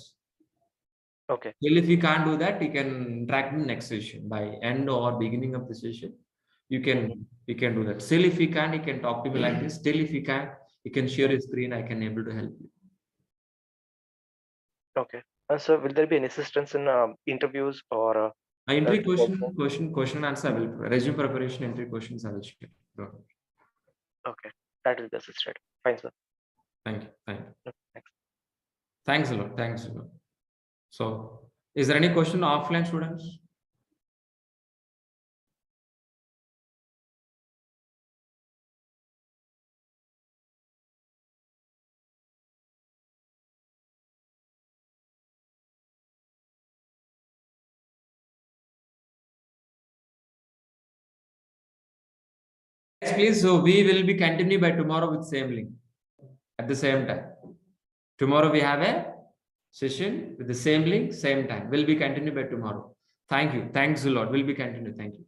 G: Okay.
A: Still, if you can't do that, you can track the next session by end or beginning of the session. You can do that. Still, if you can't, you can talk to me like this. Still, if you can't, you can share your screen. I can able to help you.
G: Okay. So will there be any assistance in interviews or
A: Entry question and answer. I will resume preparation. Entry questions. I will share.
G: Okay, that will be assisted. Fine, sir.
A: Thank you.
G: Thanks.
A: Thanks a lot. So, is there any question offline students? Yes, please. So we will be continue by tomorrow with same link at the same time. Tomorrow we have a session with the same link, same time. We'll be continue by tomorrow. Thank you. Thanks a lot. We'll be continue. Thank you.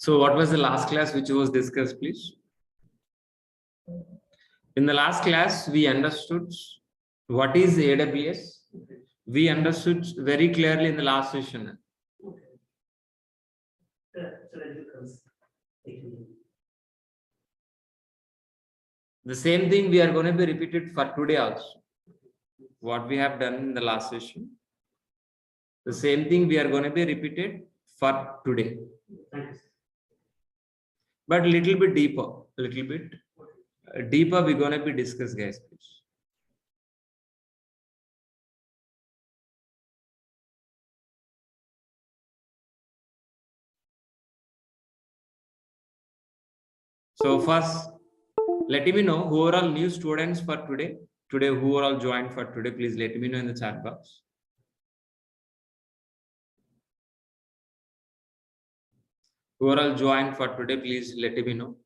A: So what was the last class which was discussed, please? In the last class, we understood what is AWS. We understood very clearly in the last session. The same thing we are going to be repeated for today also. What we have done in the last session. The same thing we are going to be repeated for today. But a little bit deeper, we're going to be discussed, guys, please. So first, let me know who are all new students for today. Who are all joined for today, please let me know in the chat box. Who are all joined for today, please let me know.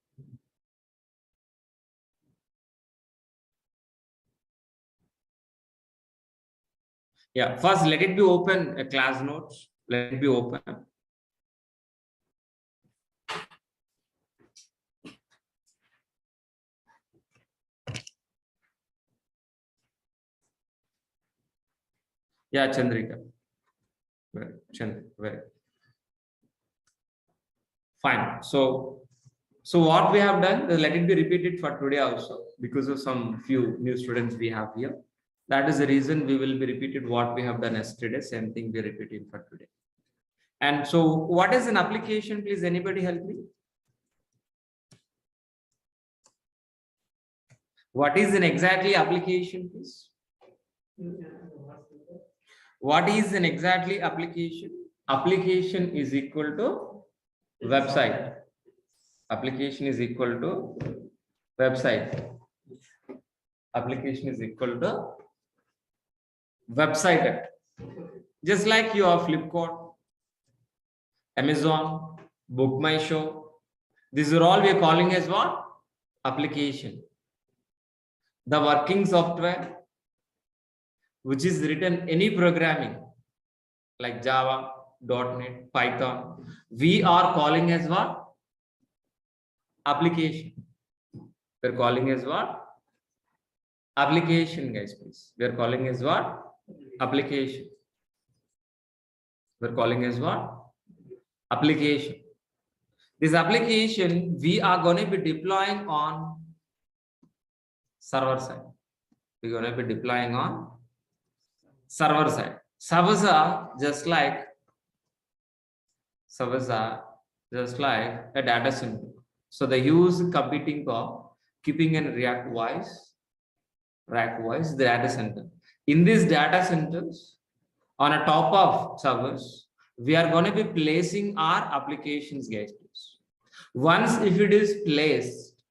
A: Yeah, first let it be open a class notes. Let it be open. Yeah, Chandrika. Very. Fine. So what we have done, let it be repeated for today also, because of some few new students we have here. That is the reason we will be repeated what we have done yesterday. Same thing we repeating for today. And so what is an application? Please, anybody help me? What is an exactly application, please? What is an exactly application? Application is equal to website. Application is equal to website. Application is equal to website. Just like your Flipkart, Amazon, Book My Show. These are all we are calling as what? Application. The working software which is written any programming like Java, .NET, Python, we are calling as what? Application. We're calling as what? Application, guys, please. We're calling as what? Application. We're calling as what? Application. This application we are going to be deploying on server side. We're going to be deploying on server side. Servers are just like a data center. So they use computing power, keeping in rack wise the data center. In these data centers, on a top of servers, we are going to be placing our applications, guys. Once if it is placed,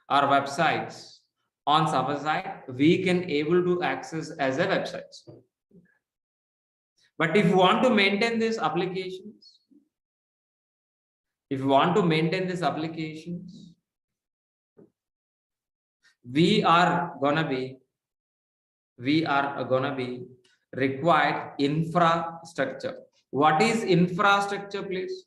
A: our websites on server side, we can able to access as a website. But if you want to maintain these applications, we are gonna be required infrastructure. What is infrastructure, please?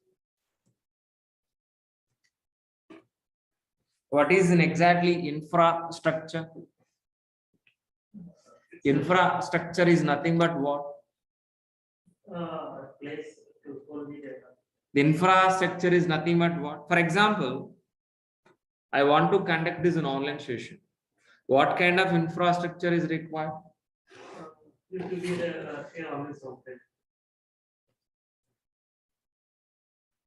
A: What is an exactly infrastructure? Infrastructure is nothing but what? Place to hold the data. The infrastructure is nothing but what? For example, I want to conduct this an online session. What kind of infrastructure is required? It will be the online software.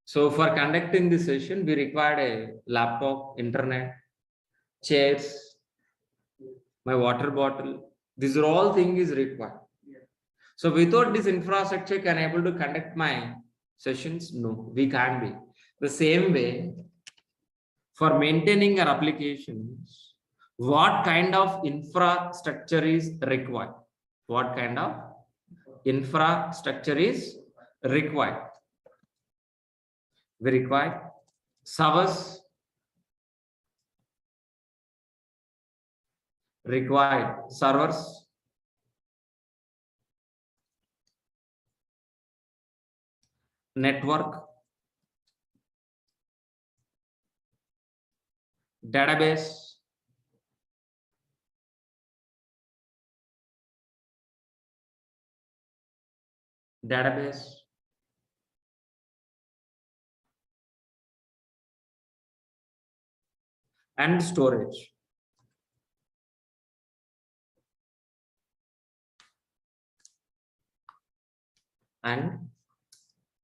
A: So for conducting this session, we required a laptop, internet, chairs, my water bottle. These are all things required. So without this infrastructure, can I able to conduct my sessions? No, we can't be. The same way, for maintaining our applications, what kind of infrastructure is required? What kind of infrastructure is required? We require servers, required servers, network, database, and storage. And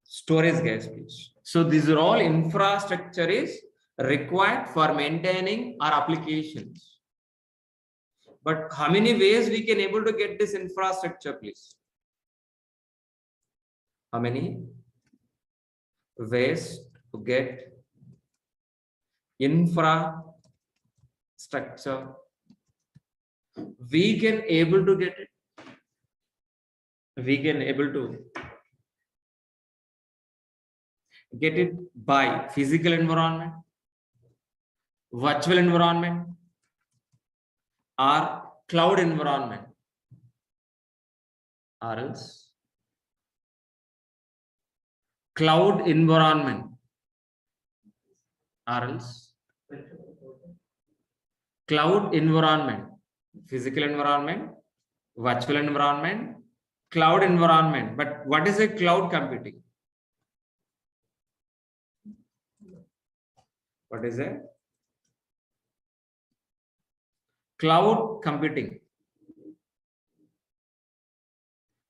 A: storage, guys, please. So these are all infrastructure is required for maintaining our applications. But how many ways we can able to get this infrastructure, please? How many ways to get infrastructure? We can able to get it. We can able to get it by physical environment, virtual environment, or cloud environment, or else cloud environment, or else cloud environment, physical environment, virtual environment, cloud environment. But what is a cloud computing? What is a cloud computing?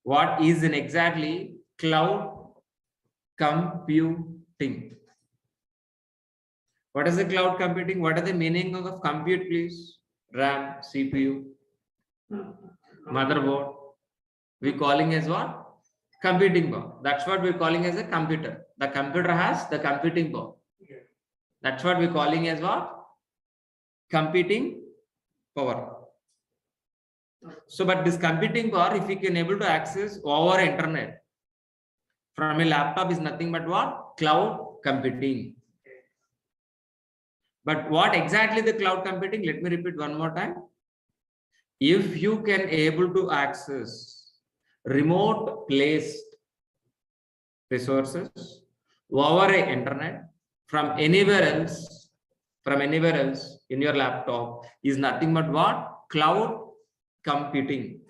A: What is in exactly cloud computing? What is the cloud computing? What is the meaning of compute, please? RAM, CPU, motherboard. We calling as what? Computing power. That's what we're calling as a computer. The computer has the computing power. That's what we're calling as what? Computing power. So, but this computing power, if we can able to access over internet from a laptop, is nothing but what? Cloud computing. But what exactly the cloud computing? Let me repeat one more time. If you can able to access remote placed resources over a internet from anywhere else in your laptop, is nothing but what? Cloud computing.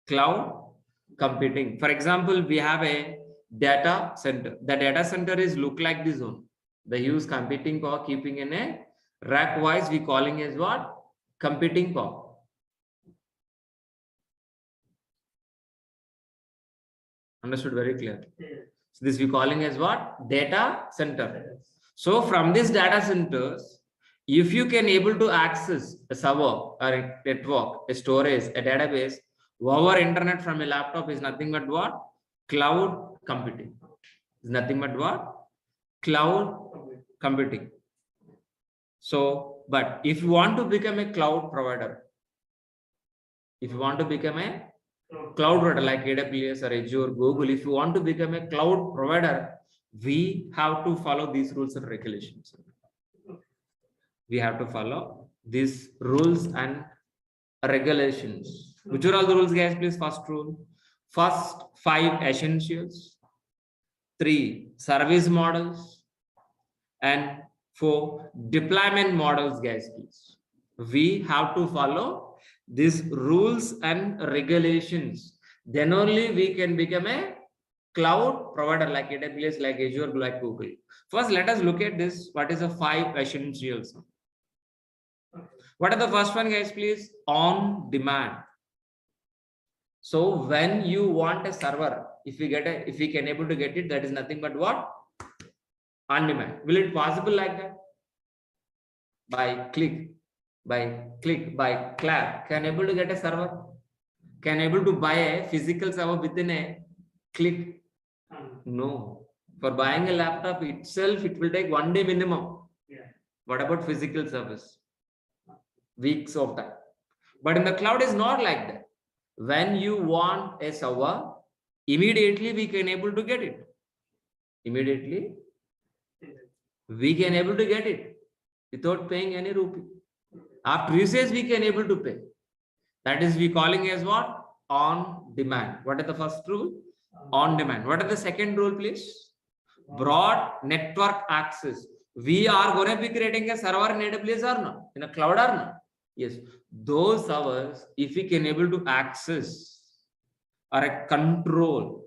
A: Cloud computing. For example, we have a data center. The data center is look like this one. They use computing power, keeping in a rack wise, we calling as what? Computing power. Understood very clear. So this we calling as what? Data center. So from these data centers, if you can able to access a server or a network, a storage, a database over internet from a laptop, is nothing but what? Cloud computing. Is nothing but what? Cloud computing. So, but if you want to become a cloud provider, if you want to become a cloud provider like AWS or Azure, Google, if you want to become a cloud provider, we have to follow these rules and regulations. We have to follow these rules and regulations. Which are all the rules, guys? Please, first rule. First 5 essentials, 3 service models, and 4 deployment models, guys. Please, we have to follow these rules and regulations. Then only we can become a cloud provider like AWS, like Azure, like Google. First, let us look at this. What is the 5 essentials? What are the first one, guys? Please, on demand. So when you want a server, if we can able to get it, that is nothing but what? On demand. Will it possible like that? By click, by clap, can able to get a server? Can able to buy a physical server within a click? No. For buying a laptop itself, it will take 1 day minimum. What about physical service? Weeks of time. But in the cloud is not like that. When you want a server, immediately we can able to get it. Immediately we can able to get it without paying any rupee. After usage, we can able to pay. That is we calling as what? On demand. What is the first rule? On demand. What is the second rule, please? Broad network access. we are going to be creating a server in AWS or not, in a cloud or not? Yes, those servers, if we can able to access or control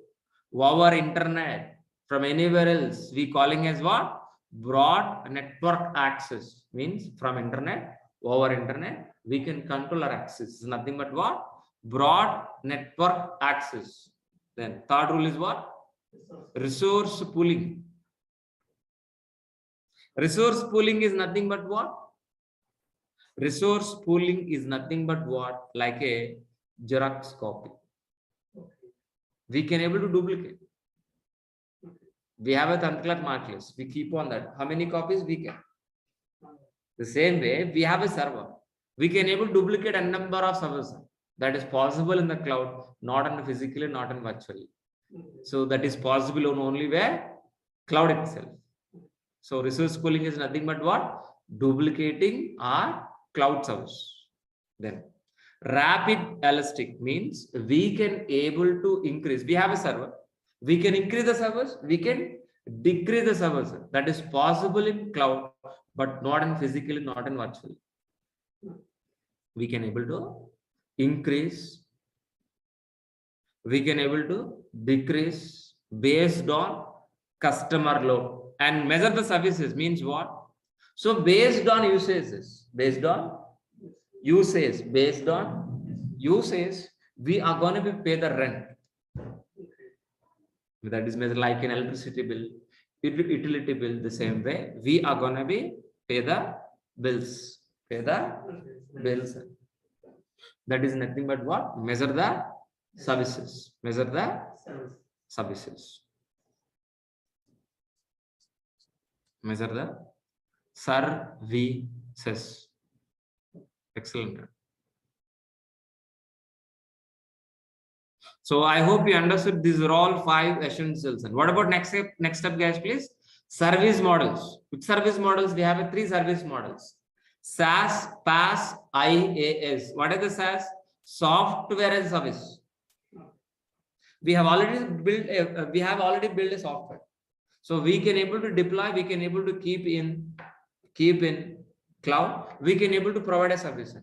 A: our internet from anywhere else, we calling as what? Broad network access. Means from internet, over internet, we can control our access. It's nothing but what? Broad network access. Then third rule is what? Resource pooling. Resource pooling is nothing but what? Resource pooling is nothing but what? Like a Xerox copy. We can able to duplicate. We have a 10th class mark list. We keep on that. How many copies we can? The same way, we have a server. We can able to duplicate a number of servers. That is possible in the cloud, not in physically, not in virtually. So that is possible on only where? Cloud itself. So resource pooling is nothing but what? Duplicating our cloud service. Then rapid elastic means we can able to increase. We have a server. We can increase the servers. We can decrease the servers. That is possible in cloud, but not in physically, not in virtually. We can able to increase. We can able to decrease based on customer load. And measure the services means what? So based on usages, we are going to be pay the rent. That is measured like an electricity bill, utility bill. The same way we are going to be pay the bills. That is nothing but what? Measure the services. Measure the services. Measure the services. Excellent. So I hope you understood these are all 5 essentials. And what about next step, guys, please? Service models. Which service models? We have 3 service models: SaaS, PaaS, IaaS. What is the SaaS? Software as a service. We have already built a software. So we can able to deploy, we can able to keep in cloud, we can able to provide a service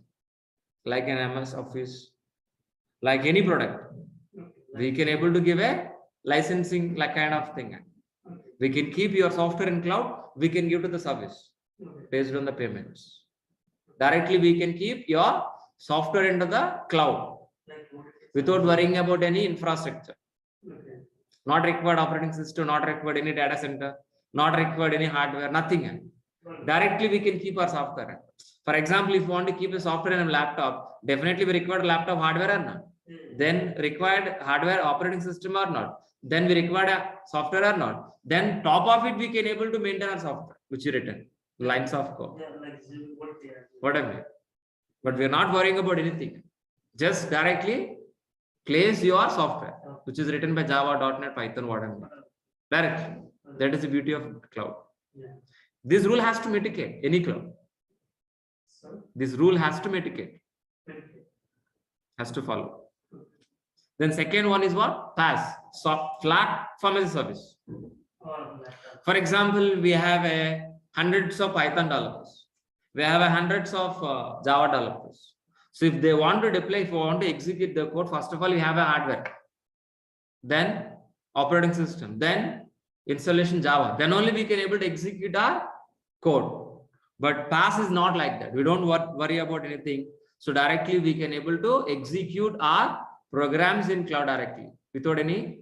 A: like an MS Office, like any product. We can able to give a licensing like kind of thing. We can keep your software in cloud, we can give to the service based on the payments. Directly we can keep your software into the cloud without worrying about any infrastructure. Not required operating system, not required any data center, not required any hardware, nothing. Directly we can keep our software. For example, if you want to keep a software in a laptop, definitely we require laptop hardware or not. Then required hardware operating system or not. Then we require a software or not. Then top of it we can able to maintain our software, which is written lines of code. Whatever. But we are not worrying about anything. Just directly place your software, which is written by Java, .NET, Python, whatever. Directly. That is the beauty of cloud. This rule has to mitigate any cloud. This rule has to mitigate. Has to follow. Then second one is what? PaaS. Platform as a service. For example, we have hundreds of Python developers. We have hundreds of Java developers. So if they want to deploy, if we want to execute the code, first of all, we have a hardware, then operating system, then installation Java, then only we can able to execute our code. But PaaS is not like that. We don't worry about anything. So directly we can able to execute our programs in cloud directly without any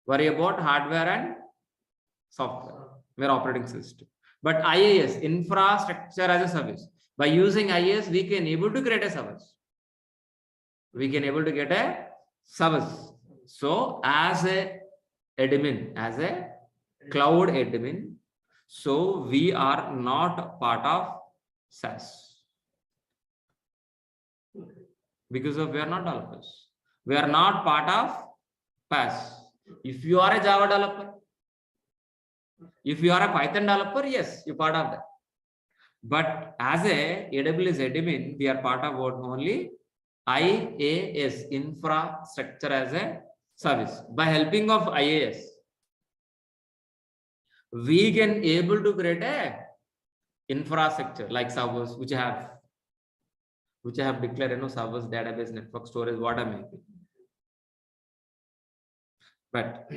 A: worry about hardware and software, where operating system. But IaaS, infrastructure as a service. By using IaaS, we can able to create a service. We can able to get a service. So as a admin, as a cloud admin, so we are not part of SaaS. Because we are not developers. We are not part of PaaS. If you are a Java developer, if you are a Python developer, yes, you're part of that. But as a AWS admin, we are part of what? Only IaaS, infrastructure as a service. By helping of IaaS, we can able to create a infrastructure like servers, which I have declared, servers, database, network, storage, what I'm making. But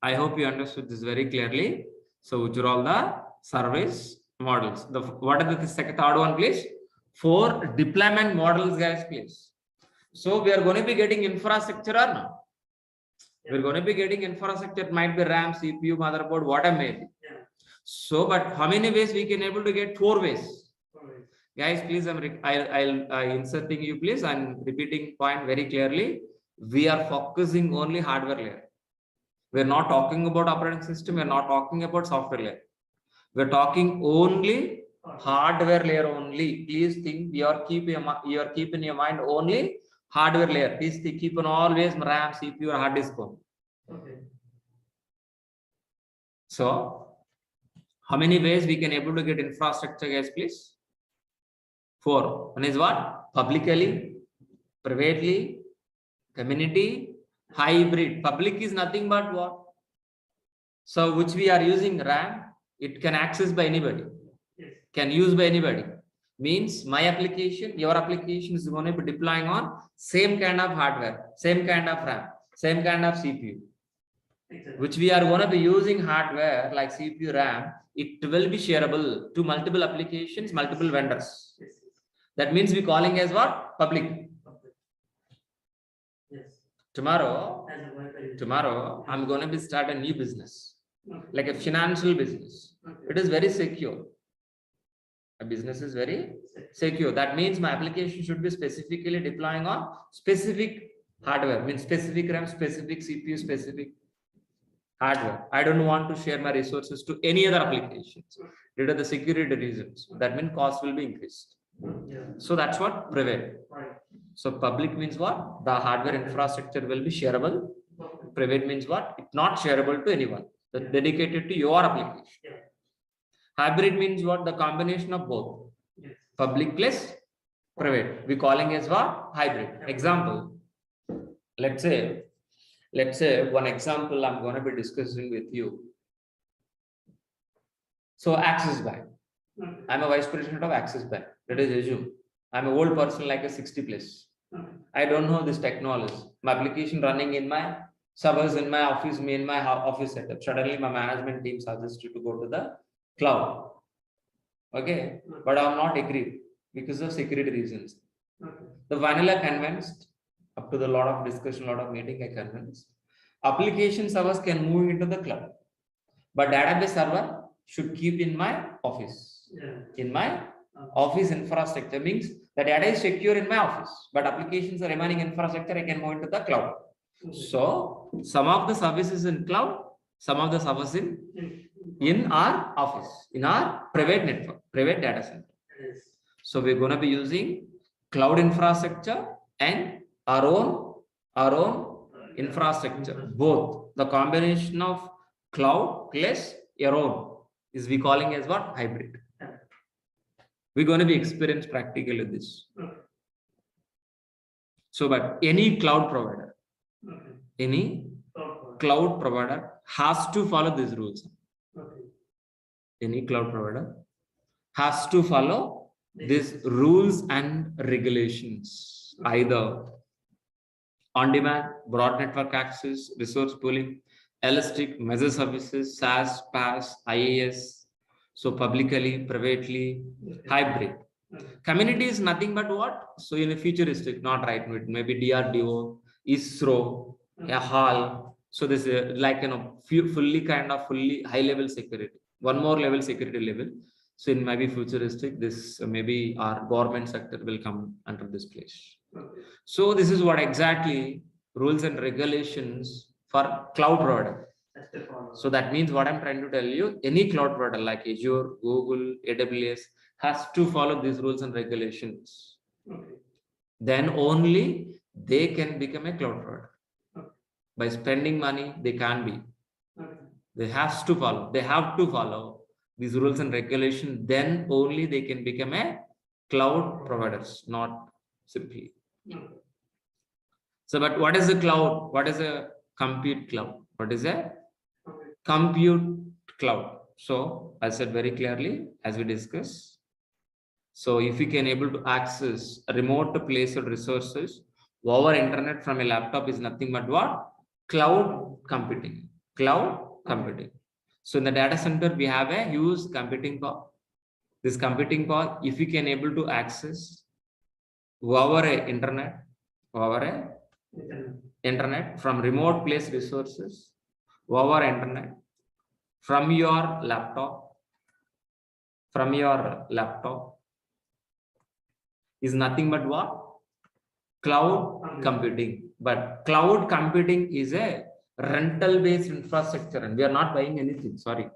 A: I hope you understood this very clearly. So which are all the service models? What are the third one, please? 4 deployment models, guys, please. So we are going to be getting infrastructure or no? We're going to be getting infrastructure. It might be RAM, CPU, motherboard, whatever may be. So, but how many ways we can able to get? 4 ways. Guys, please, I'll inserting you, please. I'm repeating point very clearly. We are focusing only hardware layer. We're not talking about operating system. We're not talking about software layer. We're talking only hardware layer only. Please think you are keeping in your mind only hardware layer. Please keep on always RAM, CPU, or hard disk on. Okay. So, how many ways we can able to get infrastructure, guys, please? 4. One is what? Publicly, privately, community, hybrid. Public is nothing but what? So which we are using RAM, it can access by anybody. Yes. Can use by anybody. Means my application, your application is going to be deploying on same kind of hardware, same kind of RAM, same kind of CPU. Exactly. Which we are going to be using hardware like CPU, RAM. It will be shareable to multiple applications, multiple vendors. Yes. That means we calling as what? Public. Yes. Tomorrow, I'm going to be start a new business, like a financial business. It is very secure. A business is very secure. That means my application should be specifically deploying on specific hardware, means specific RAM, specific CPU, specific hardware. I don't want to share my resources to any other applications due to the security reasons. That means cost will be increased. Yeah. So that's what private. Right. So public means what? The hardware infrastructure will be shareable. Private means what? It's not shareable to anyone. That's dedicated to your application. Yeah. Hybrid means what? The combination of both. Yes. Public plus private. We calling as what? Hybrid. Example. Let's say one example I'm going to be discussing with you. So Axis Bank. I'm a vice president of Axis Bank. Let us assume I'm an old person like a 60 plus. I don't know this technology. My application running in my servers in my office, me in my office setup. Suddenly my management team suggested to go to the cloud. Okay, but I'm not agreed because of security reasons. The vanilla convinced, up to the lot of discussion, lot of meeting, I convinced. Application servers can move into the cloud, but database server should keep in my office. Yeah. In my office infrastructure means the data is secure in my office, but applications are remaining infrastructure, I can move into the cloud. Okay. So some of the services in cloud, some of the services in our office, in our private network, private data center. Yes. So we're going to be using cloud infrastructure and our own infrastructure. Both the combination of cloud plus your own is we calling as what? Hybrid. We're going to be experienced practically this. Okay. So, but any cloud provider, okay, any cloud provider has to follow these rules. Okay. Any cloud provider has to follow these rules and regulations, either on-demand, broad network access, resource pooling, elastic, measure services, SaaS, PaaS, IaaS. So publicly, privately, okay, hybrid. Okay. Community is nothing but what? So in a futuristic, not right now, maybe DRDO, ISRO, okay, a HAL. So this is like fully high level security. One more level security level. So in maybe futuristic, this maybe our government sector will come under this place. Okay. So this is what exactly rules and regulations for cloud provider. So that means what I'm trying to tell you, any cloud provider like Azure, Google, AWS has to follow these rules and regulations. Okay. Then only they can become a cloud provider. Okay. By spending money, they can't be. Okay. They have to follow these rules and regulations. Then only they can become a cloud providers, not simply. Okay. So, but what is a cloud? What is a compute cloud? What is a compute cloud. So I said very clearly, as we discussed. So if you can able to access remote placed resources over internet from a laptop is nothing but what? Cloud computing. Cloud computing. So in the data center, we have a huge computing power. This computing power, if you can able to access over a internet from remote place resources over internet from your laptop is nothing but what? Cloud computing. But cloud computing is a rental based infrastructure and we are not buying anything. Sorry.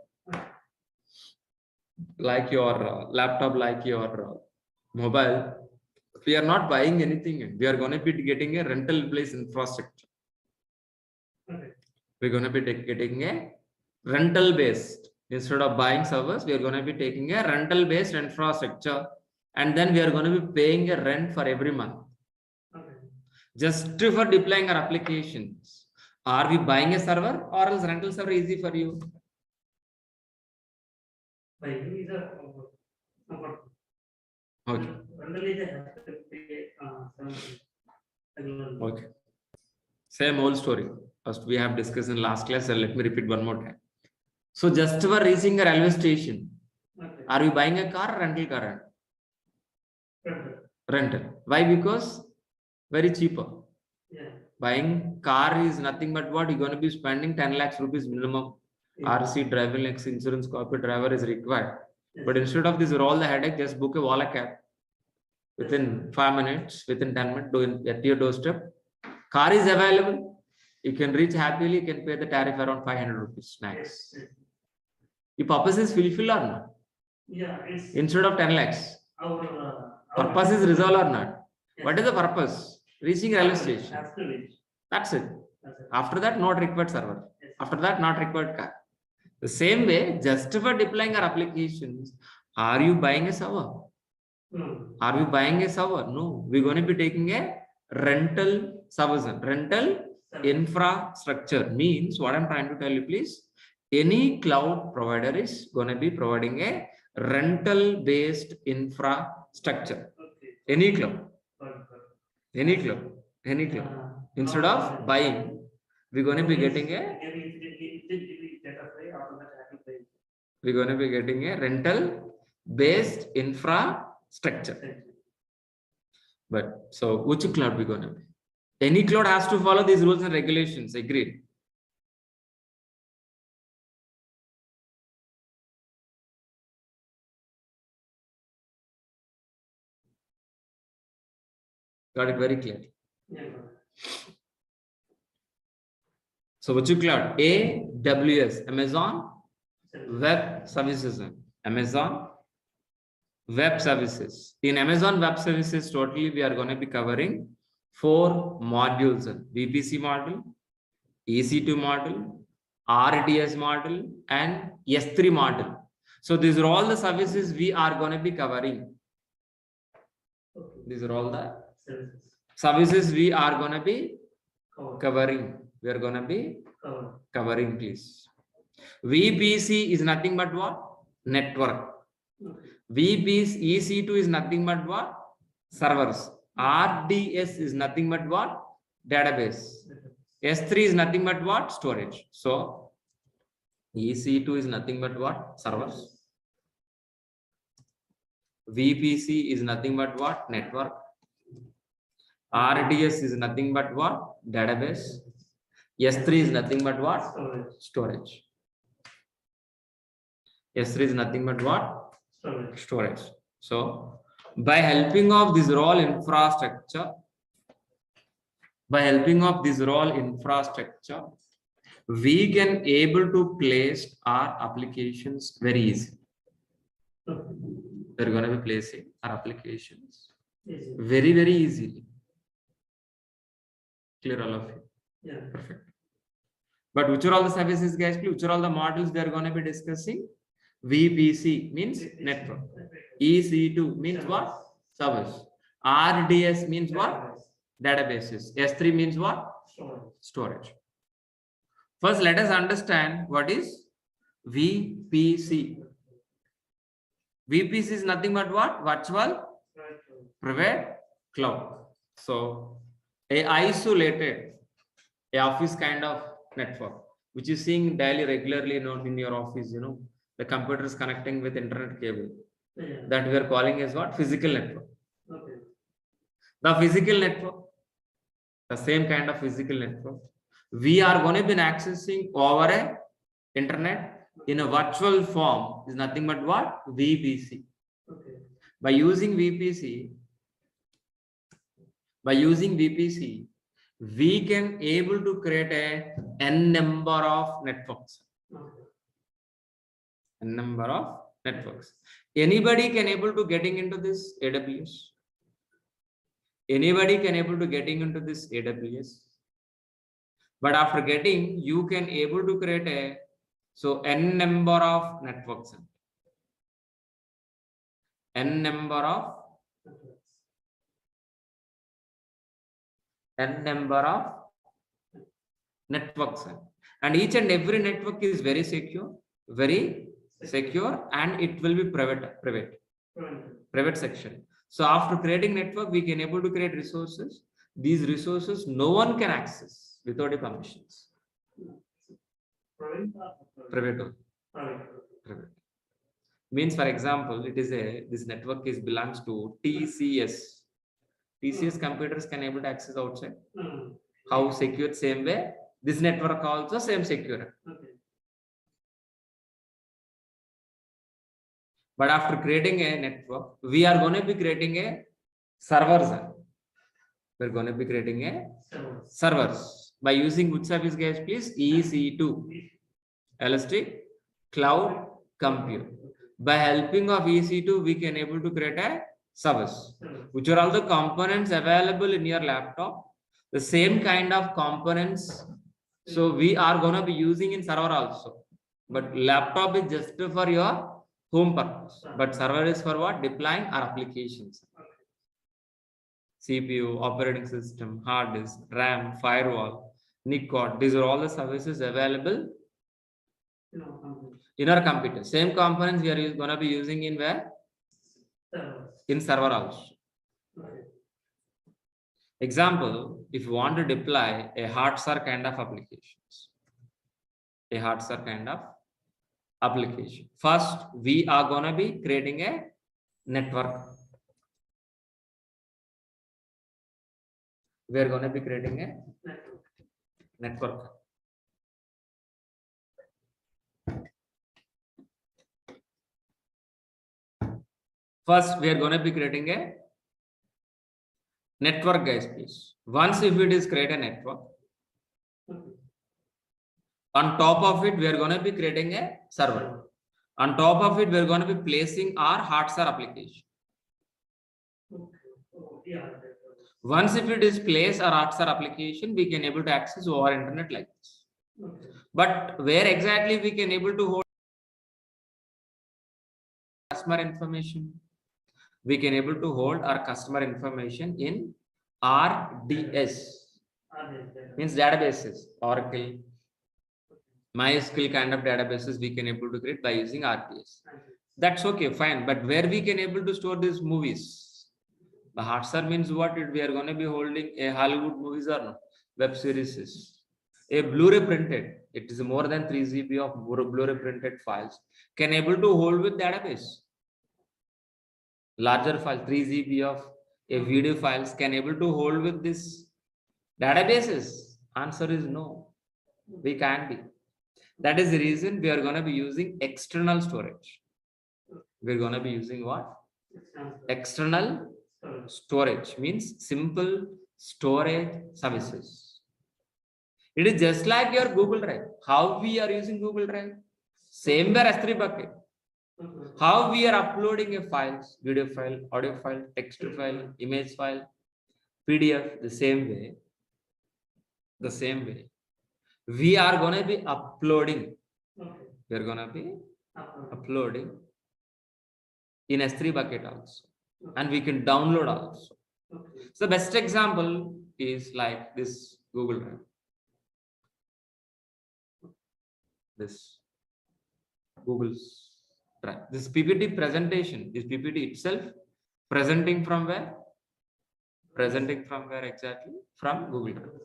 A: Like your laptop, like your mobile, we are not buying anything. We are going to be getting a rental based infrastructure. We're going to be getting a rental based. Instead of buying servers, we are going to be taking a rental based infrastructure and then we are going to be paying a rent for every month. Just for deploying our applications. Are we buying a server or else rental server easy for you? Okay. Okay. Same old story. First we have discussed in last class, so let me repeat one more time. So just for reaching a railway station, are we buying a car or rental car? Rental. Why? Because very cheaper. Buying car is nothing but what? You're going to be spending 10 lakhs rupees minimum. RC, driving license, insurance, copy, driver is required. But instead of this, roll the headache, just book a Walla cab. Within 5 minutes, within 10 minutes, do it at your doorstep. Car is available. You can reach happily, you can pay the tariff around 500 rupees max. The purpose is fulfilled or not?
H: Yeah.
A: Instead of 10 lakhs. Purpose is resolved or not? What is the purpose? Reaching railway station. That's it. After that, not required server. After that, not required car. The same way, just for deploying our applications, are you buying a server?
H: No.
A: Are we buying a server? No. We're going to be taking a rental service. Rental infrastructure means what I'm trying to tell you, please. Any cloud provider is going to be providing a rental based infrastructure. Any cloud. Any cloud. Any cloud. Instead of buying, we're going to be getting a rental based infrastructure. But so which cloud we're going to be? Any cloud has to follow these rules and regulations. Agreed. Got it very clear. So which cloud? AWS, Amazon Web Services. Amazon Web Services. In Amazon Web Services, totally we are going to be covering 4 modules: VPC model, EC2 model, RDS model, and S3 model. So these are all the services we are going to be covering. These are all the services we are going to be covering. We are going to be covering, please. VPC is nothing but what? Network. VPC EC2 is nothing but what? Servers. RDS is nothing but what? Database. S3 is nothing but what? Storage. So EC2 is nothing but what? Servers. VPC is nothing but what? Network. RDS is nothing but what? Database. S3 is nothing but what? Storage. S3 is nothing but what? Storage. So by helping of this role infrastructure, we can able to place our applications very easy. We're going to be placing our applications very, very easily. Clear, all of you?
H: Yeah.
A: Perfect. But which are all the services, guys? Which are all the models we are going to be discussing? VPC means network. EC2 means what? Service. RDS means what? Databases. S3 means what? Storage. First, let us understand what is VPC. VPC is nothing but what? Virtual Private Cloud. So, a isolated, a office kind of network, which is seeing daily, regularly known in your office. You know, the computer is connecting with internet cable. That we are calling as what? Physical network.
H: Okay.
A: The physical network, the same kind of physical network, we are going to be accessing over a internet in a virtual form is nothing but what? VPC.
H: Okay.
A: By using VPC, we can able to create a n number of networks.
H: Okay.
A: N number of networks. Anybody can able to getting into this AWS. Anybody can able to getting into this AWS. But after getting, you can able to create a n number of networks. N number of networks. And each and every network is very secure, and it will be private section. So after creating network, we can able to create resources. These resources no one can access without a permissions. Private. Means, for example, it is this network belongs to TCS. TCS computers can able to access outside. How secure? Same way, this network also same secure.
H: Okay.
A: But after creating a network, we are going to be creating a servers. We're going to be creating a servers by using which service, guys? Please, EC2, Elastic Cloud Compute. By helping of EC2, we can able to create a service, which are all the components available in your laptop. The same kind of components. So we are going to be using in server also. But laptop is just for your home purpose. But server is for what? Deploying our applications. CPU, operating system, hard disk, RAM, firewall, NIC card. These are all the services available in our computer. Same components we are going to be using in where? In server also. Example, if you want to deploy a hard Sir kind of applications, first we are going to be creating a network. We are going to be creating a network. First, we are going to be creating a network, guys, please. Once if it is create a network, on top of it, we are going to be creating a server. On top of it, we are going to be placing our hardware application. Once if it is placed our hardware application, we can able to access over internet like this. But where exactly we can able to hold customer information? We can able to hold our customer information in RDS, means databases, Oracle, MySQL kind of databases we can able to create by using RDS. That's okay, fine. But where we can able to store these movies? The hardware means what? We are going to be holding a Hollywood movies or no? Web series. A Blu-ray printed. It is more than 3 GB of Blu-ray printed files. Can able to hold with database. Larger file, 3 GB of a video files can able to hold with this databases? Answer is no. We can't be. That is the reason we are going to be using external storage. We're going to be using what? External storage means simple storage services. It is just like your Google Drive. How we are using Google Drive? Same way S3 bucket. How we are uploading a files, video file, audio file, text file, image file, PDF, the same way. We are going to be uploading. We are going to be uploading in S3 bucket also. And we can download also. So the best example is like this Google Drive. this Google's Drive. This PPT presentation, this PPT itself, presenting from where? Presenting from where exactly? From Google Drive.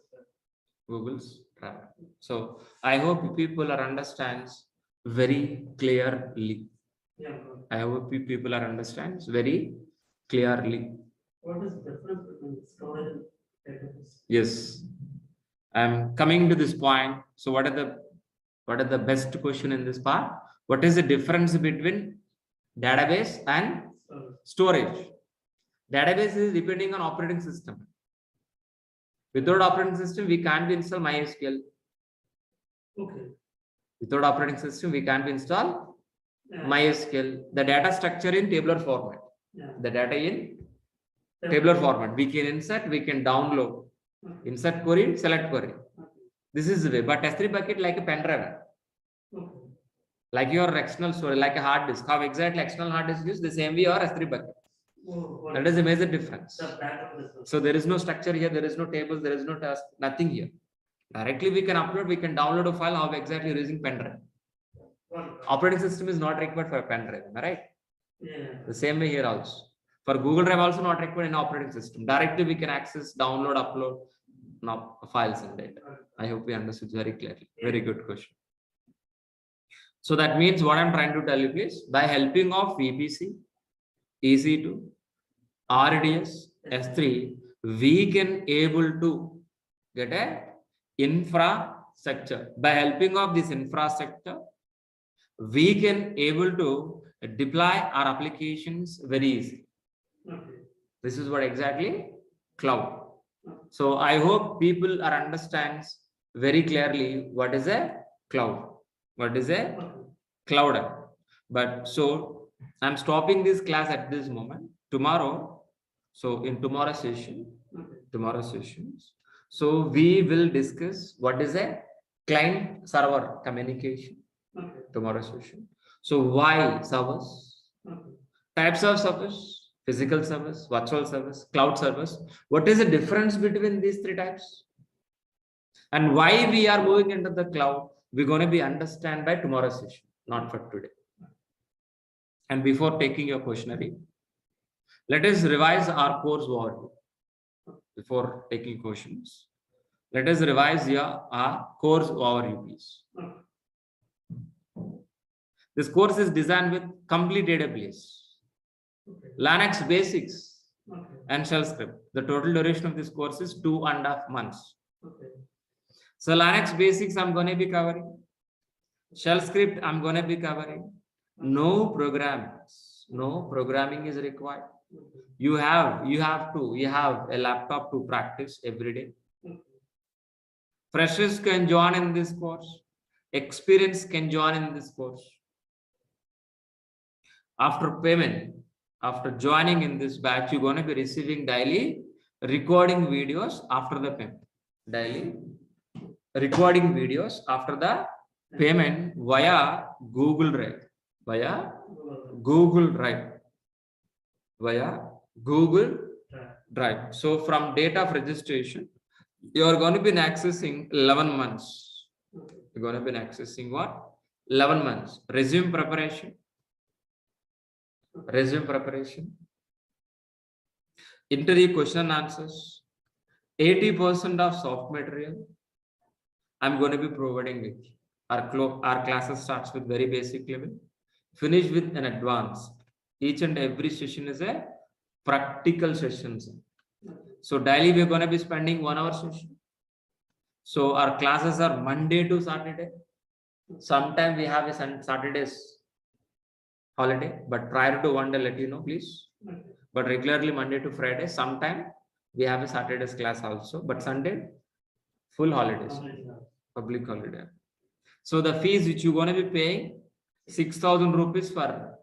A: Google's Drive. So I hope people are understands very clearly.
H: Yeah.
A: I hope people are understands very clearly.
H: What is the difference between storage and database?
A: Yes, I'm coming to this point. So what are the best question in this part? What is the difference between database and storage? Database is depending on operating system. Without operating system, we can't install MySQL.
H: Okay.
A: Without operating system, we can't install
H: Yeah.
A: MySQL. The data structure in tabular format.
H: Yeah.
A: The data in tabular format. We can insert, we can download.
H: Okay.
A: Insert query, select query.
H: Okay.
A: This is the way. But S3 bucket like a pen drive.
H: Okay.
A: Like your external storage, like a hard disk. How exactly external hard disk is the same way or S3 bucket.
H: Oh,
A: That is a major difference.
H: the background is
A: So there is no structure here, there is no tables, there is no task, nothing here. Directly we can upload, we can download a file. How exactly you're using pen drive. Operating system is not required for a pen drive, am I right?
H: Yeah.
A: The same way here also. For Google Drive also not required in operating system. Directly we can access, download, upload now files and data. I hope we understood very clearly. Very good question. So that means what I'm trying to tell you is by helping of VPC, EC2, RDS, S3, we can able to get a infrastructure. By helping of this infrastructure, we can able to deploy our applications very easily.
H: Okay.
A: This is what exactly cloud. So I hope people are understands very clearly what is a cloud. What is a cloud? But so I'm stopping this class at this moment. Tomorrow, so in tomorrow's session, so we will discuss what is a client server communication.
H: Okay.
A: Tomorrow's session. So why servers?
H: Okay.
A: Types of service, physical service, virtual service, cloud service. What is the difference between these three types? And why we are moving into the cloud? We're going to be understand by tomorrow's session, not for today. And before taking your questionnaire, let us revise our course overview. Before taking questions, let us revise our course overview, please. This course is designed with complete AWS, Linux basics, and shell script. The total duration of this course is 2.5 months.
H: Okay.
A: So Linux basics I'm going to be covering. Shell script I'm going to be covering. No programming is required. You have a laptop to practice every day. Freshers can join in this course. Experience can join in this course. After payment, after joining in this batch, you're going to be receiving daily recording videos after the payment. Daily recording videos after the payment via Google Drive. Via Google Drive. So from date of registration, you are going to be accessing 11 months. You're going to be accessing what? 11 months. Resume preparation. Interview question and answers. 80% of soft material I'm going to be providing with you. Our classes starts with very basic level, finish with an advanced. Each and every session is a practical session. So daily we're going to be spending 1 hour session. So our classes are Monday to Saturday. Sometimes we have a Saturday's holiday, but prior to one day, let you know, please. But regularly Monday to Friday. Sometime we have a Saturday's class also, but Sunday full holidays, public holiday. So the fees which you're going to be paying 6,000 rupees for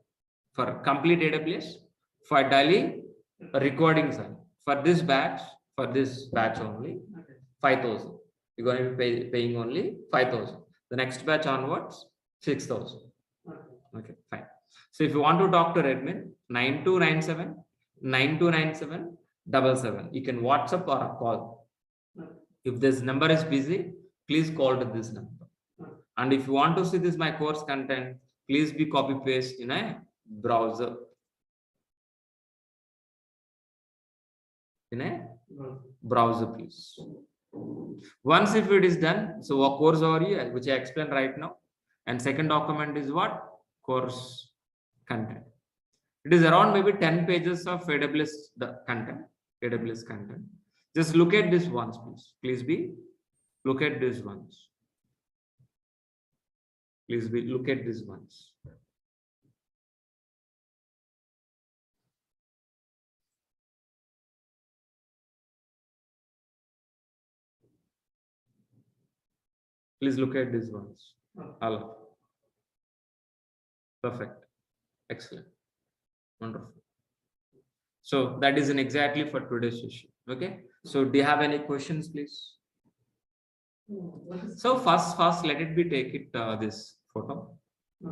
A: complete AWS, for daily recordings. For this batch only 5,000. You're going to be paying only 5,000. The next batch onwards 6,000. Okay, fine. So if you want to talk to admin, 9297. You can WhatsApp or call. If this number is busy, please call to this number. And if you want to see this my course content, please be copy paste in a browser. In a browser, please. Once if it is done, so a course overview, which I explained right now, and second document is what? Course content. It is around maybe 10 pages of AWS content. AWS content. Just look at this once, please. Please be look at this once. Please be look at this once. Please look at this once. Allah. Perfect. Excellent. Wonderful. So that is an exactly for today's session. Okay. So do you have any questions, please? So first, let it be take it this photo.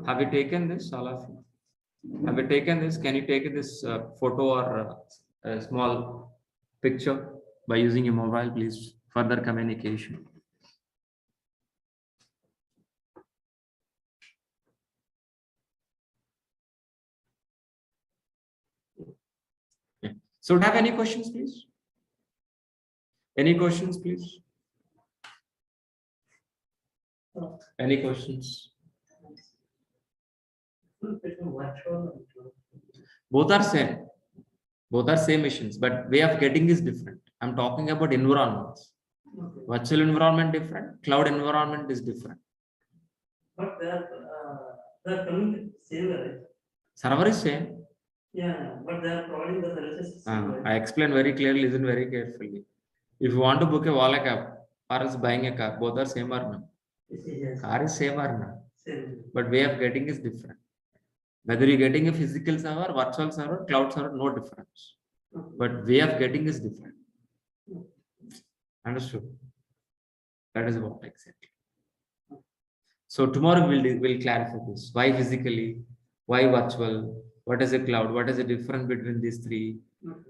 A: Have you taken this, all of you? Have you taken this? Can you take this photo or a small picture by using your mobile, please? Further communication. So do you have any questions, please? Any questions, please? Any questions? Both are same. Both are same missions, but way of getting is different. I'm talking about environments. Virtual environment different, cloud environment is different.
H: But they're coming same, right?
A: Server is same.
H: Yeah, but they are providing the services. Right?
A: I explain very clearly, listen very carefully. If you want to book a wallet cab or else buying a car, both are same or no?
H: Yes.
A: Car is same or no?
H: Same.
A: But way of getting is different. Whether you're getting a physical server, virtual server, cloud server, no difference. But way of getting is different. Understood? That is what exactly. So tomorrow we'll clarify this. Why physically? Why virtual? What is a cloud? What is the difference between these three?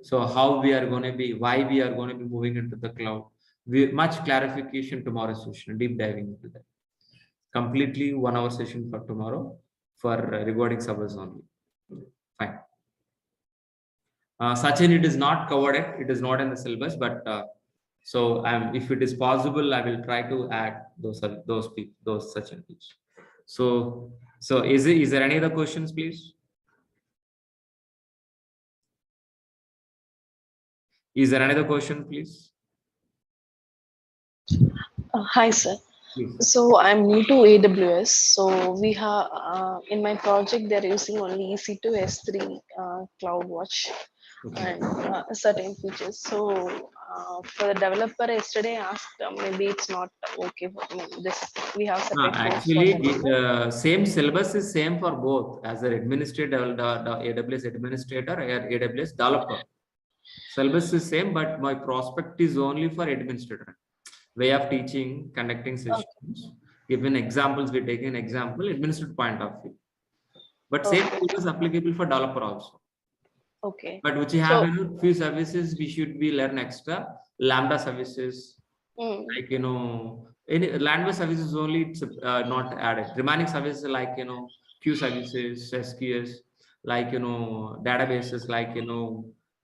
A: So how we are going to be, why we are going to be moving into the cloud? Much clarification tomorrow's session, deep diving into that. Completely 1 hour session for tomorrow for rewarding servers only. Fine. Sachin, it is not covered yet. It is not in the syllabus, but so if it is possible, I will try to add those Sachin. So is there any other questions, please? Is there another question, please?
E: Hi, sir.
A: Please.
E: So I'm new to AWS. So we have in my project they're using only EC2 S3 CloudWatch
A: Okay.
E: and certain features. So for the developer, yesterday I asked maybe it's not okay for this. We have separate course for
A: actually,
E: developer.
A: same syllabus is same for both as an administrator, the AWS administrator or AWS developer. Syllabus is same, but my prospect is only for administrator. Way of teaching, conducting sessions, given examples, we take an example, administrator point of view. But same is applicable for developer also.
E: Okay.
A: But which you have few services, we should be learn extra Lambda services, like any Lambda services only it's not added. Remaining services like Q services, SQS, like databases like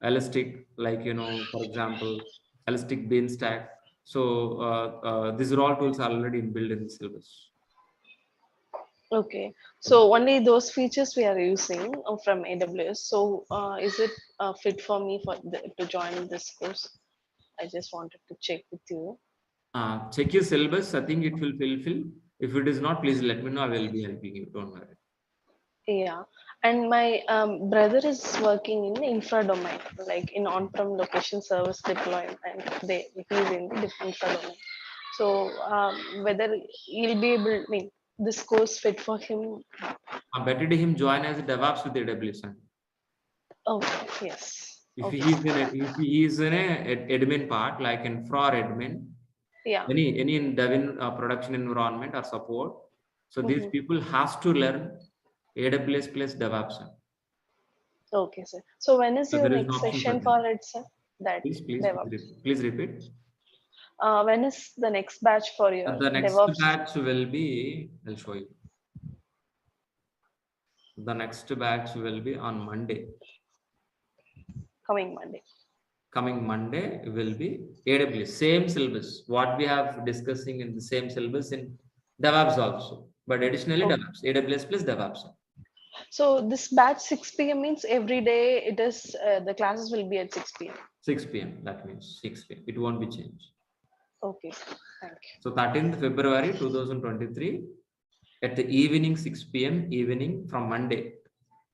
A: Elastic, like for example Elastic Beanstalk. So these are all tools already built in the syllabus.
E: Okay, so only those features we are using from AWS. So is it fit for me to join this course? I just wanted to check with you.
A: Check your syllabus. I think it will fulfill. If it is not, please let me know. I will be helping you. Don't worry.
E: Yeah, and my brother is working in the infra domain, like in on-prem location service deployment, and he's in the infra domain. So whether he'll be able, this course fit for him?
A: Better to him join as a DevOps with AWS.
E: Okay, yes.
A: If he is in a admin part, like infra admin,
E: Yeah.
A: any in dev production environment or support. So these people has to learn AWS plus DevOps.
E: Okay, sir. So when is your
A: there is
E: next
A: an option
E: session
A: for
E: it, sir? That
A: please
E: DevOps.
A: please repeat.
E: When is the next batch for your
A: The next
E: DevOps?
A: batch will be, I'll show you. The next batch will be on Monday.
E: Coming Monday.
A: Coming Monday will be AWS, same syllabus. What we have discussing in the same syllabus in DevOps also, but additionally
E: Okay.
A: DevOps, AWS plus DevOps.
E: So this batch 6 p.m. means every day it is the classes will be at 6 p.m.
A: 6 p.m. That means 6 p.m. It won't be changed.
E: Okay, thank you.
A: So 13th February 2023 at the evening 6 p.m. evening from Monday.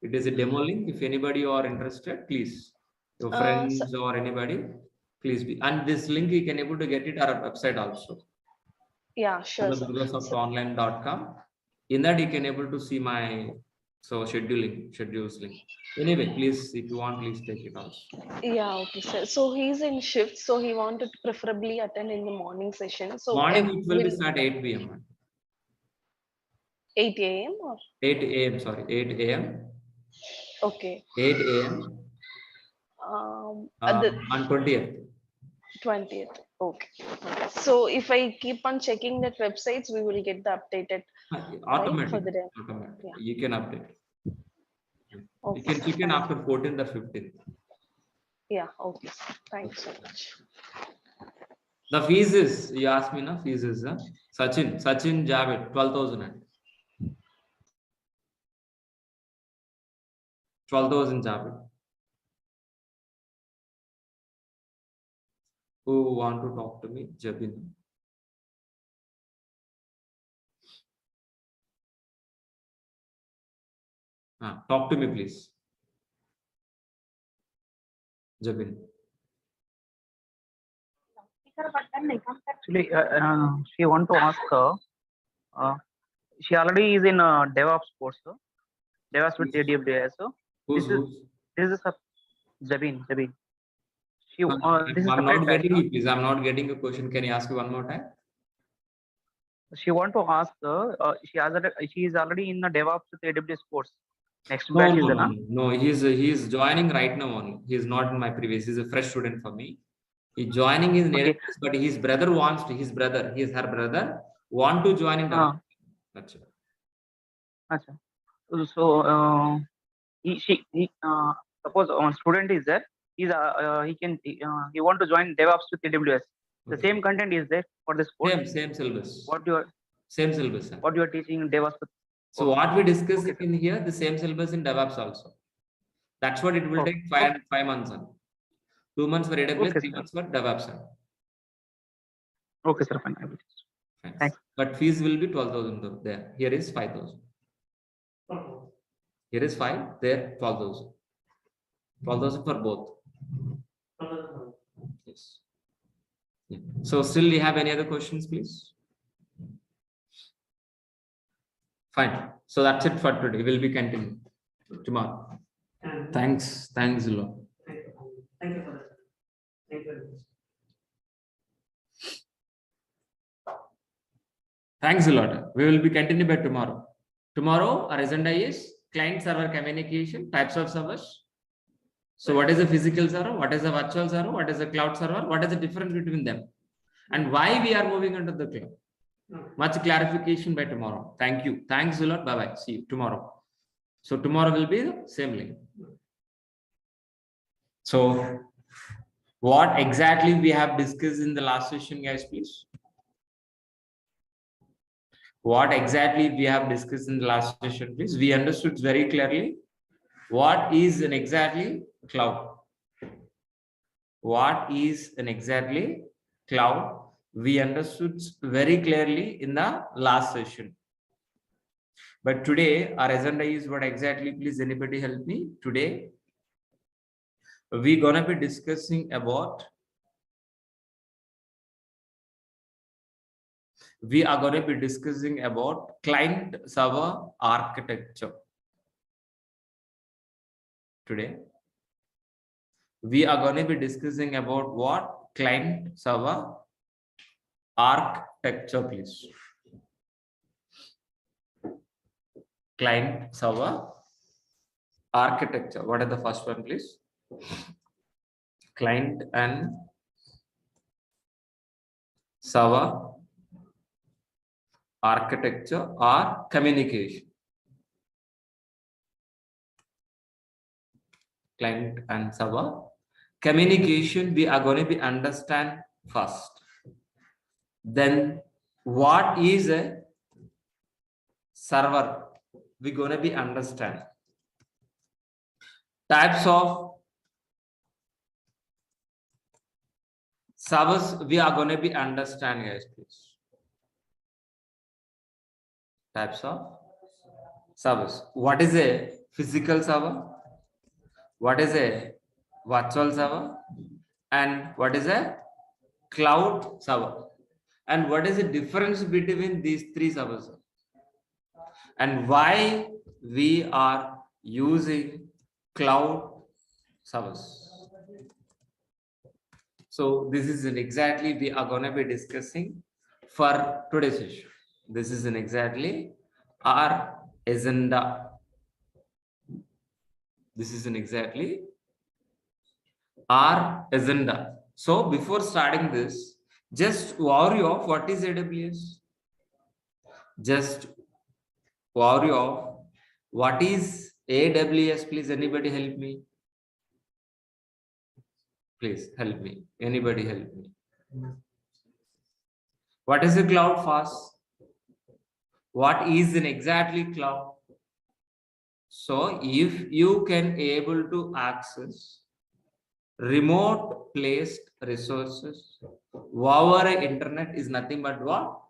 A: It is a demo link. If anybody are interested, please, your friends or anybody, please be. And this link you can able to get it at our website also.
E: Yeah, sure.
A: durgasoftonline.com. In that you can able to see my schedules link. Anyway, please, if you want, please take it also.
E: Yeah, okay, sir. So he's in shift, so he wanted to preferably attend in the morning session. So
A: Morning it will be start 8 p.m.
E: 8 a.m. or
A: 8 a.m. Sorry, 8 a.m.
E: okay.
A: 8 a.m.
E: At the
A: On 20th.
E: 20th. Okay. So if I keep on checking that websites, we will get the updated
A: Automatic.
E: right, for the day.
A: Automatic.
E: Yeah.
A: You can update.
E: Okay.
A: You can check in after 14th or 15th.
E: Yeah, okay. Thanks so much.
A: The fees is, you asked me, na, fees is Sachin Javed, 12,000. 12,000 Javed. Who want to talk to me? Jabin. Talk to me, please. Jabin.
I: Actually, she want to ask she already is in DevOps course, DevOps with AWS.
A: Who's?
I: This is a Jabin. She, this is
A: I'm
I: separate
A: not
I: batch,
A: getting you, please. I'm not getting a question. Can you ask me one more time?
I: She want to ask, she is already in the DevOps with AWS course. Next
A: No,
I: batch
A: no,
I: is
A: no, no. He's joining right now only. He's not in my previous. He's a fresh student for me. He's joining in AWS, but his brother wants to. His brother, her brother, want to join in DevOps. That's it.
I: Achha. So suppose one student is there. He want to join DevOps with AWS. The same content is there for this course.
A: Same syllabus.
I: Same syllabus. What you are teaching DevOps.
A: So what we discuss in here, the same syllabus in DevOps also. That's what it will take 5 months. 2 months for AWS, 3 months for DevOps.
I: Okay, sir. Fine. Thanks.
A: But fees will be 12,000 there. Here is 5,000. Here is 5. There 12,000. 12,000 for both. Yes. Yeah. So still you have any other questions, please? Fine. So that's it for today. We'll be continuing tomorrow. Thanks a lot.
H: Thank you for that. Thank you very much.
A: Thanks a lot. We will be continuing by tomorrow. Tomorrow our agenda is client server communication, types of servers. So what is a physical server? What is a virtual server? What is a cloud server? What is the difference between them? And why we are moving into the cloud? Much clarification by tomorrow. Thank you. Thanks a lot. Bye-bye. See you tomorrow. So tomorrow will be the same link. So what exactly we have discussed in the last session, guys, please? What exactly we have discussed in the last session, please? We understood very clearly what is an exactly cloud. What is an exactly cloud? We understood very clearly in the last session. But today our agenda is what exactly, please anybody help me? Today we're gonna be discussing about client server architecture. Today we are going to be discussing about what? Client server architecture, please. Client server architecture. What is the first one, please? Client and server, architecture, or communication. Client and server. Communication, we are going to be understand first. Then what is a server? We're going to be understand. Types of servers we are going to be understand, guys, please. Types of servers. What is a physical server? What is a virtual server? And what is a cloud server? And what is the difference between these three servers? And why we are using cloud servers? So this is exactly we are going to be discussing for today's session. This is exactly our agenda. This is exactly our agenda. So before starting this, just worry of what is AWS. Just worry of what is AWS. Please, anybody help me. Please help me. Anybody help me. What is a cloud fast? What is an exactly cloud? So if you can able to access remote placed resources over internet is nothing but what?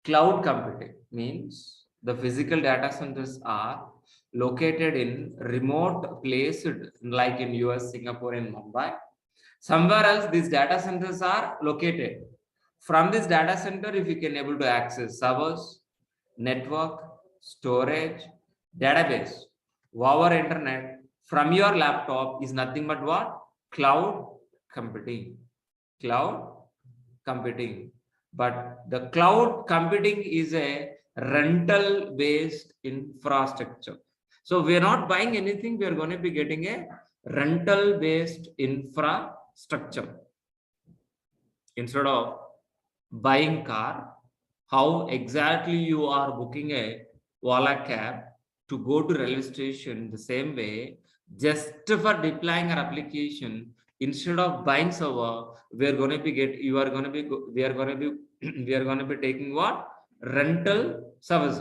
A: Cloud computing. Means the physical data centers are located in remote placed like in US, Singapore, and Mumbai. Somewhere else these data centers are located. From this data center, if you can able to access servers, network, storage, database, over internet from your laptop is nothing but what? Cloud computing. Cloud computing. But the cloud computing is a rental based infrastructure. So we are not buying anything, we are going to be getting a rental based infrastructure. Instead of buying car, how exactly you are booking a Ola cab to go to railway station the same way, just for deploying our application, instead of buying server, we are going to be we are going to be taking what? Rental service.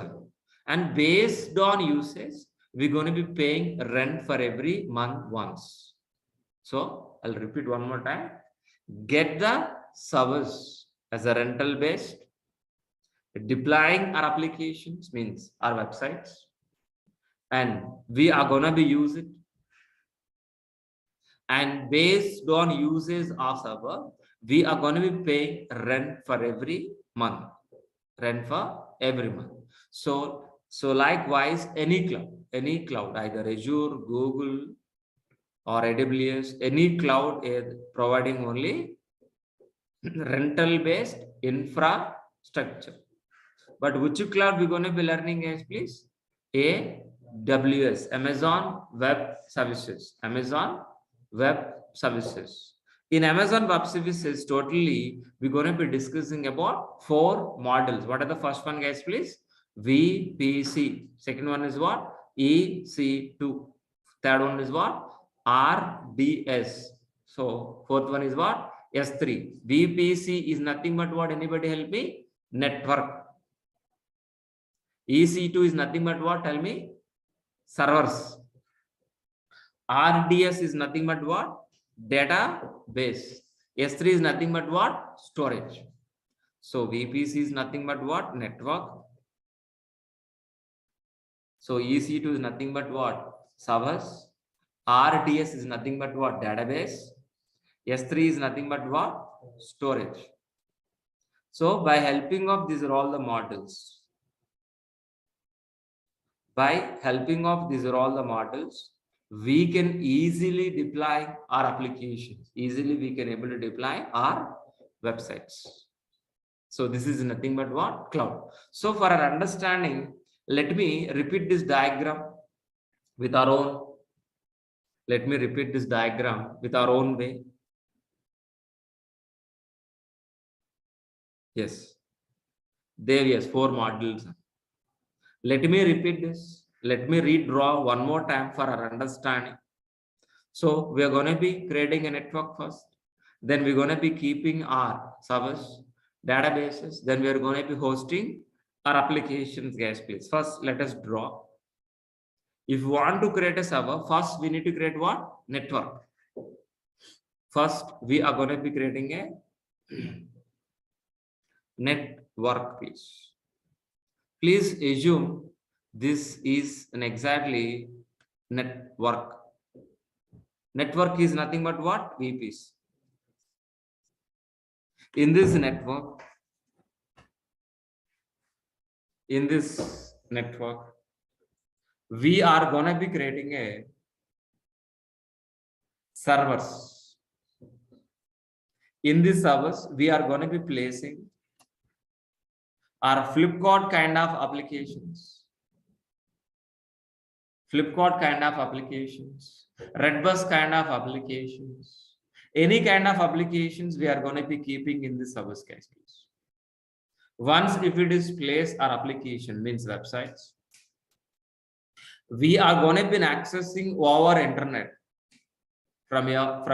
A: And based on usage, we're going to be paying rent for every month once. So I'll repeat one more time. Get the service as a rental based. Deploying our applications means our websites, and we are gonna be use it. And based on uses of server, we are going to be paying rent for every month. Rent for every month. So likewise, any cloud, either Azure, Google, or AWS, any cloud is providing only rental based infrastructure. But which cloud we're going to be learning is, please? AWS, Amazon Web Services. Amazon Web Services. In Amazon Web Services, totally, we're going to be discussing about 4 models. What are the first one, guys, please? VPC. Second one is what? EC2. Third one is what? RDS. So fourth one is what? S3. VPC is nothing but what? Anybody help me? Network. EC2 is nothing but what? Tell me. Servers. RDS is nothing but what? Database. S3 is nothing but what? Storage. So VPC is nothing but what? Network. So EC2 is nothing but what? Servers. RDS is nothing but what? Database. S3 is nothing but what? Storage. So by helping of these are all the models. By helping of these are all the models, we can easily deploy our applications. Easily we can able to deploy our websites. So this is nothing but what? Cloud. So for our understanding, let me repeat this diagram with our own. Let me repeat this diagram with our own way. Yes. There, yes, 4 modules. Let me repeat this. Let me redraw one more time for our understanding. So we are going to be creating a network first. Then we're going to be keeping our servers, databases. Then we are going to be hosting our applications, guys, please. First, let us draw. If you want to create a server, first we need to create what? Network. First, we are going to be creating a network, please. Please assume this is an exactly network. Network is nothing but what? VPs. In this network, we are going to be creating a servers. In this servers, we are going to be placing our Flipkart kind of applications. Flipkart kind of applications, Redbus kind of applications, any kind of applications we are going to be keeping in this service case. Once if it is placed, our application means websites, we are going to be accessing over internet from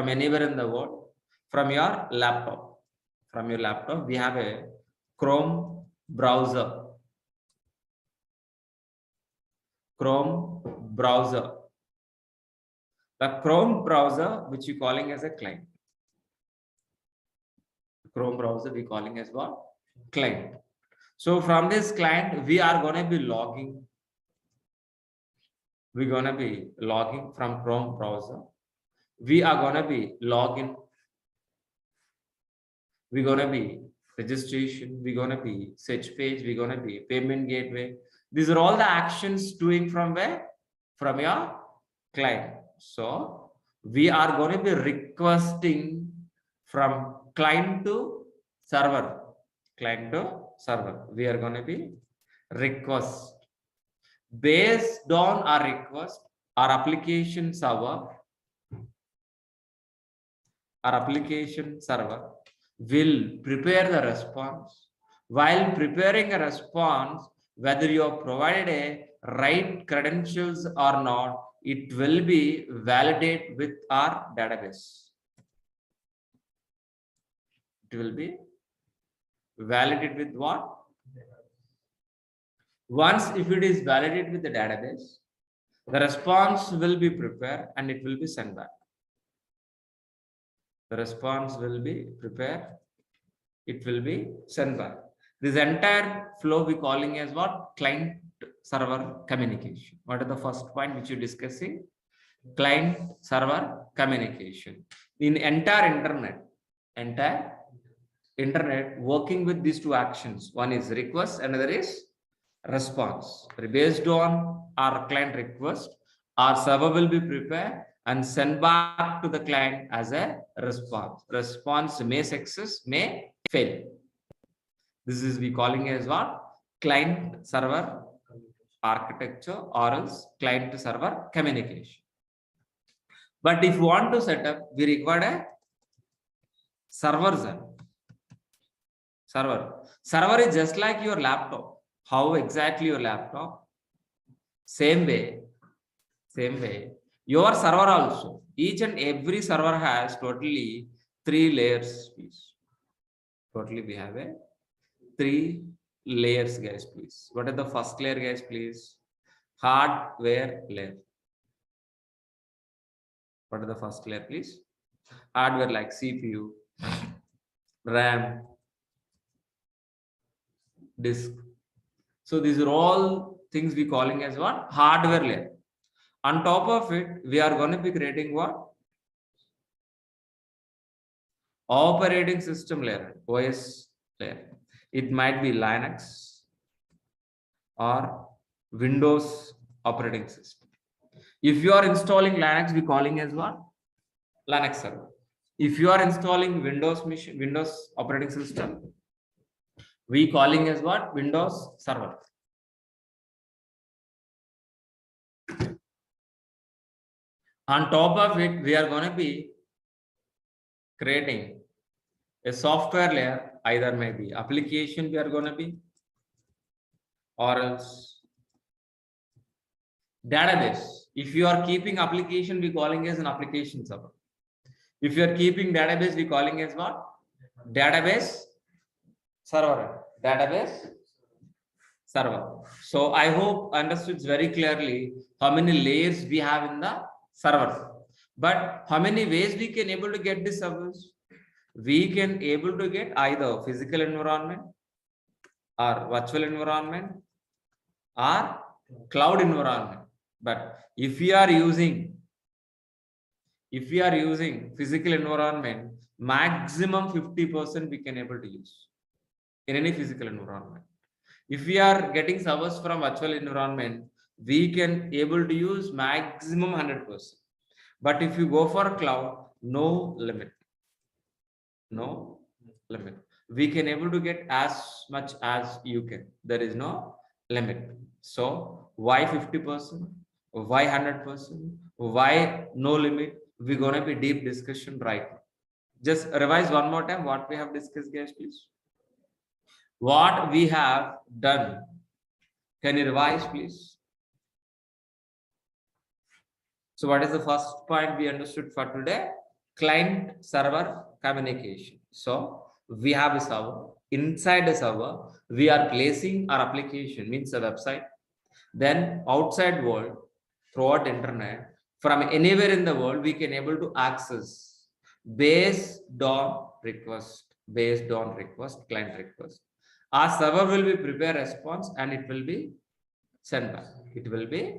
A: anywhere in the world, from your laptop. From your laptop, we have a Chrome browser. The Chrome browser, which you're calling as a client. Chrome browser, we're calling as what? Client. So from this client, we are going to be logging. We're going to be logging from Chrome browser. We are going to be login. We're going to be registration. We're going to be search page. We're going to be payment gateway. These are all the actions doing from where? From your client. So we are going to be requesting from client to server. Client to server. We are going to be request. Based on our request, our application server will prepare the response. While preparing a response, whether you have provided a right credentials or not, it will be validated with our database. It will be validated with what? Once if it is validated with the database, the response will be prepared and it will be sent back. The response will be prepared. It will be sent back. This entire flow we calling as what? Client server communication. What are the first point which you're discussing? Client server communication. In entire internet working with these two actions. One is request, another is response. Based on our client request, our server will be prepared and sent back to the client as a response. Response may success, may fail. This is we calling as what? Client server architecture or else client server communication. But if you want to set up, we require a server. Server is just like your laptop. How exactly your laptop? Same way. Your server also. Each and every server has totally 3 layers, please. Totally we have a 3 layers, guys, please. What are the first layer, guys, please? Hardware layer. What are the first layer, please? Hardware like CPU, RAM, disk. So these are all things we calling as what? Hardware layer. On top of it, we are going to be creating what? Operating system layer, OS layer. It might be Linux or Windows operating system. If you are installing Linux, we calling as what? Linux server. If you are installing Windows operating system, we calling as what? Windows server. On top of it, we are going to be creating a software layer either maybe application we are going to be, or else database. If you are keeping application, we calling as an application server. If you are keeping database, we calling as what? Database server. Database server. So I hope understood very clearly how many layers we have in the server. But how many ways we can able to get this servers? We can able to get either physical environment or virtual environment or cloud environment. But if we are using physical environment, maximum 50% we can able to use in any physical environment. If we are getting servers from virtual environment, we can able to use maximum 100%. But if you go for cloud, no limit. No limit. We can able to get as much as you can. There is no limit. So why 50%? Why 100%? Why no limit? We're gonna be deep discussion right now. Just revise one more time what we have discussed, guys, please. What we have done. Can you revise, please? So what is the first point we understood for today? Client server communication. So we have a server. Inside the server, we are placing our application, means a website. Then outside world, throughout internet, from anywhere in the world, we can able to access based on request, client request. Our server will be prepare response and it will be sent back. It will be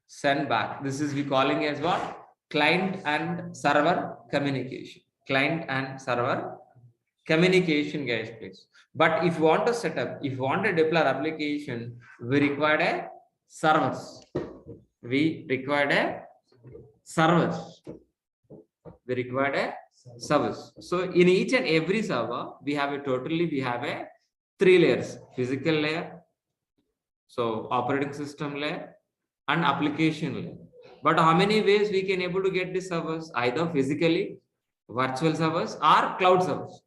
A: sent back. This is we calling as what? Client and server communication. Client and server communication, guys, please. But if you want to set up, if you want to deploy application, we require a servers. We required a servers. We required a service. So in each and every server, we have a 3 layers: physical layer, so operating system layer, and application layer. But how many ways we can able to get these servers? Either physically, virtual servers, or cloud servers.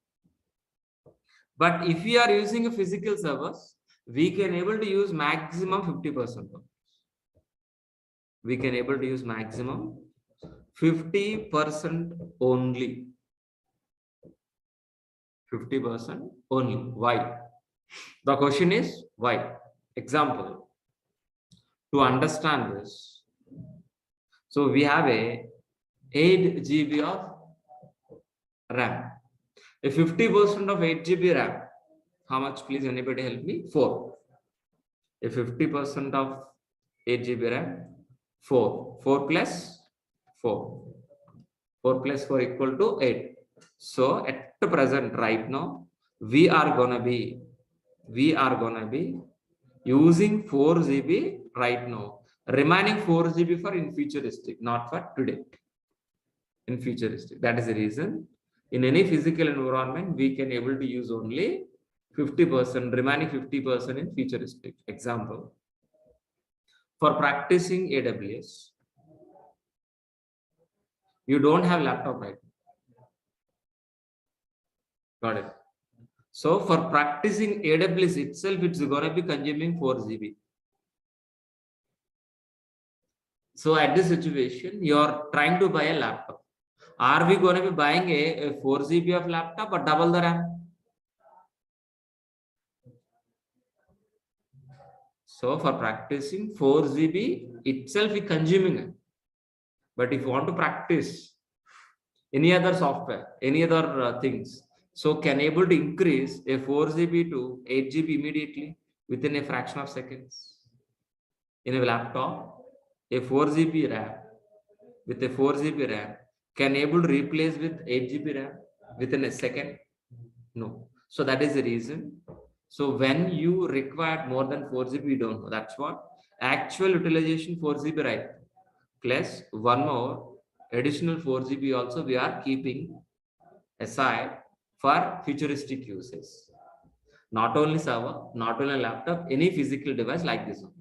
A: But if we are using a physical servers, we can able to use maximum 50%. We can able to use maximum 50% only. 50% only. Why? The question is why? Example. To understand this, so we have a 8 GB of RAM. A 50% of 8 GB RAM. How much, please? Anybody help me? 4. A 50% of 8 GB RAM. 4. 4 plus 4. 4 plus 4 equal to 8. So at the present right now, we are gonna be using 4 GB right now. Remaining 4 GB for in futuristic, not for today. In futuristic. That is the reason. In any physical environment, we can able to use only 50%, remaining 50% in futuristic. Example. For practicing AWS, you don't have laptop right now. Got it. So for practicing AWS itself, it's gonna be consuming 4 GB. So at this situation, you are trying to buy a laptop. Are we going to be buying a 4 GB of laptop or double the RAM? So for practicing 4 GB itself is consuming it. But if you want to practice any other software, any other things, so can able to increase a 4 GB to 8 GB immediately within a fraction of seconds. In a laptop, a 4 GB RAM with a 4 GB RAM can able to replace with 8 GB RAM within a second? No. So that is the reason. So when you require more than 4 GB, you don't know. That's what actual utilization 4 GB, right? Plus one more additional 4 GB also we are keeping aside for futuristic uses. Not only server, not only laptop, any physical device like this one.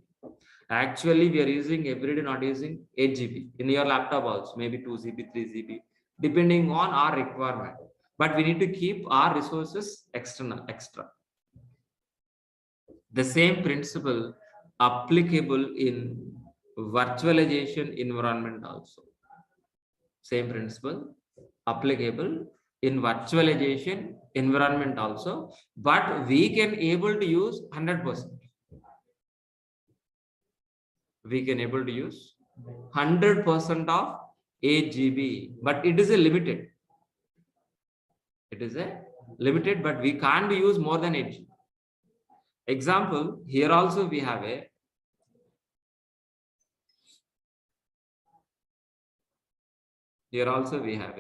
A: Actually, we are using every day, not using 8 GB. In your laptop also, maybe 2 GB, 3 GB, depending on our requirement. but we need to keep our resources extra. The same principle applicable in virtualization environment also. Same principle applicable in virtualization environment also, but we can able to use 100%. We can able to use 100% of 8 GB, but it is a limited. It is a limited, but we can't use more than 8 GB. Example, here also we have a here also we have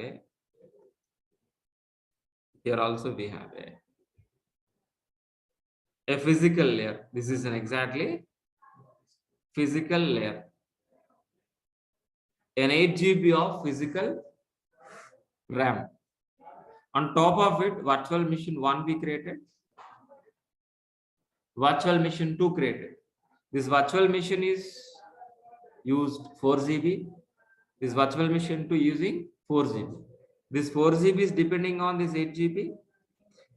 A: a physical layer. This is an exactly physical layer. An 8 GB of physical RAM. On top of it, virtual machine 1 we created. Virtual machine 2 created. This virtual machine is used 4 GB. This virtual machine 2 using 4 GB. This 4 GB is depending on this 8 GB.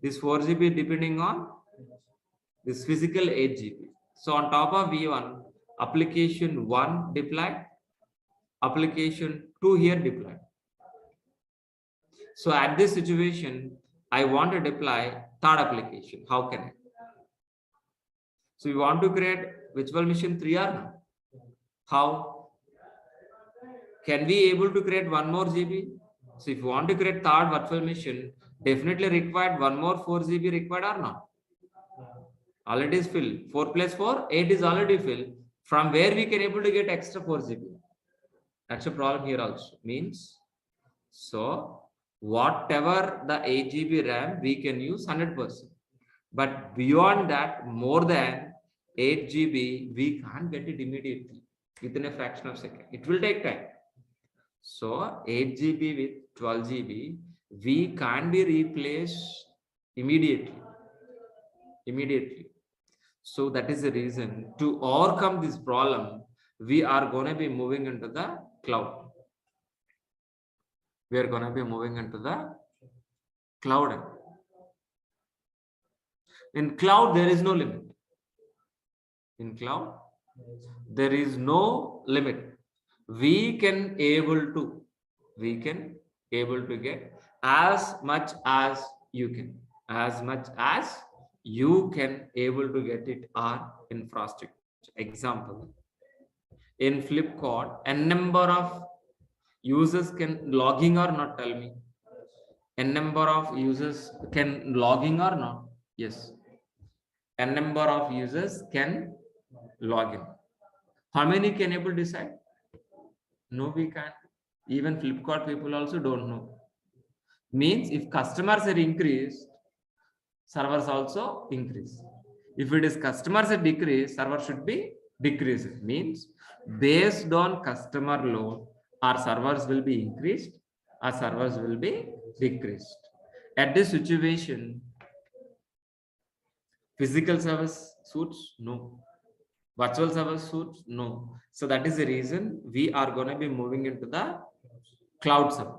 A: This 4 GB depending on this physical 8 GB. So on top of V1, application 1 deployed, application 2 here deployed. So at this situation, I want to deploy third application. How can I? So we want to create virtual machine 3 or no? How? Can we able to create 1 more GB? So if you want to create third virtual machine, definitely required 1 more 4 GB required or not? Already is filled. 4 plus 4, 8 is already filled. From where we can able to get extra 4 GB? That's a problem here also. Means, so whatever the 8 GB RAM, we can use 100%. But beyond that, more than 8 GB, we can't get it immediately within a fraction of a second. It will take time. So 8 GB with 12 GB, we can't be replaced immediately. So that is the reason to overcome this problem, we are going to be moving into the cloud. We are going to be moving into the cloud. In cloud, there is no limit. In cloud, there is no limit. We can able to get as much as you can. As much as you can able to get it our infrastructure. Example, in Flipkart, a number of users can logging or not, tell me. A number of users can logging or not? Yes. A number of users can log in. How many can able decide? No, we can't. Even Flipkart people also don't know. Means if customers are increased, servers also increase. If it is customers are decrease, server should be decreased. Means based on customer load, our servers will be increased, our servers will be decreased. At this situation, physical service suits? No. Virtual service suits? No. So that is the reason we are going to be moving into the cloud server.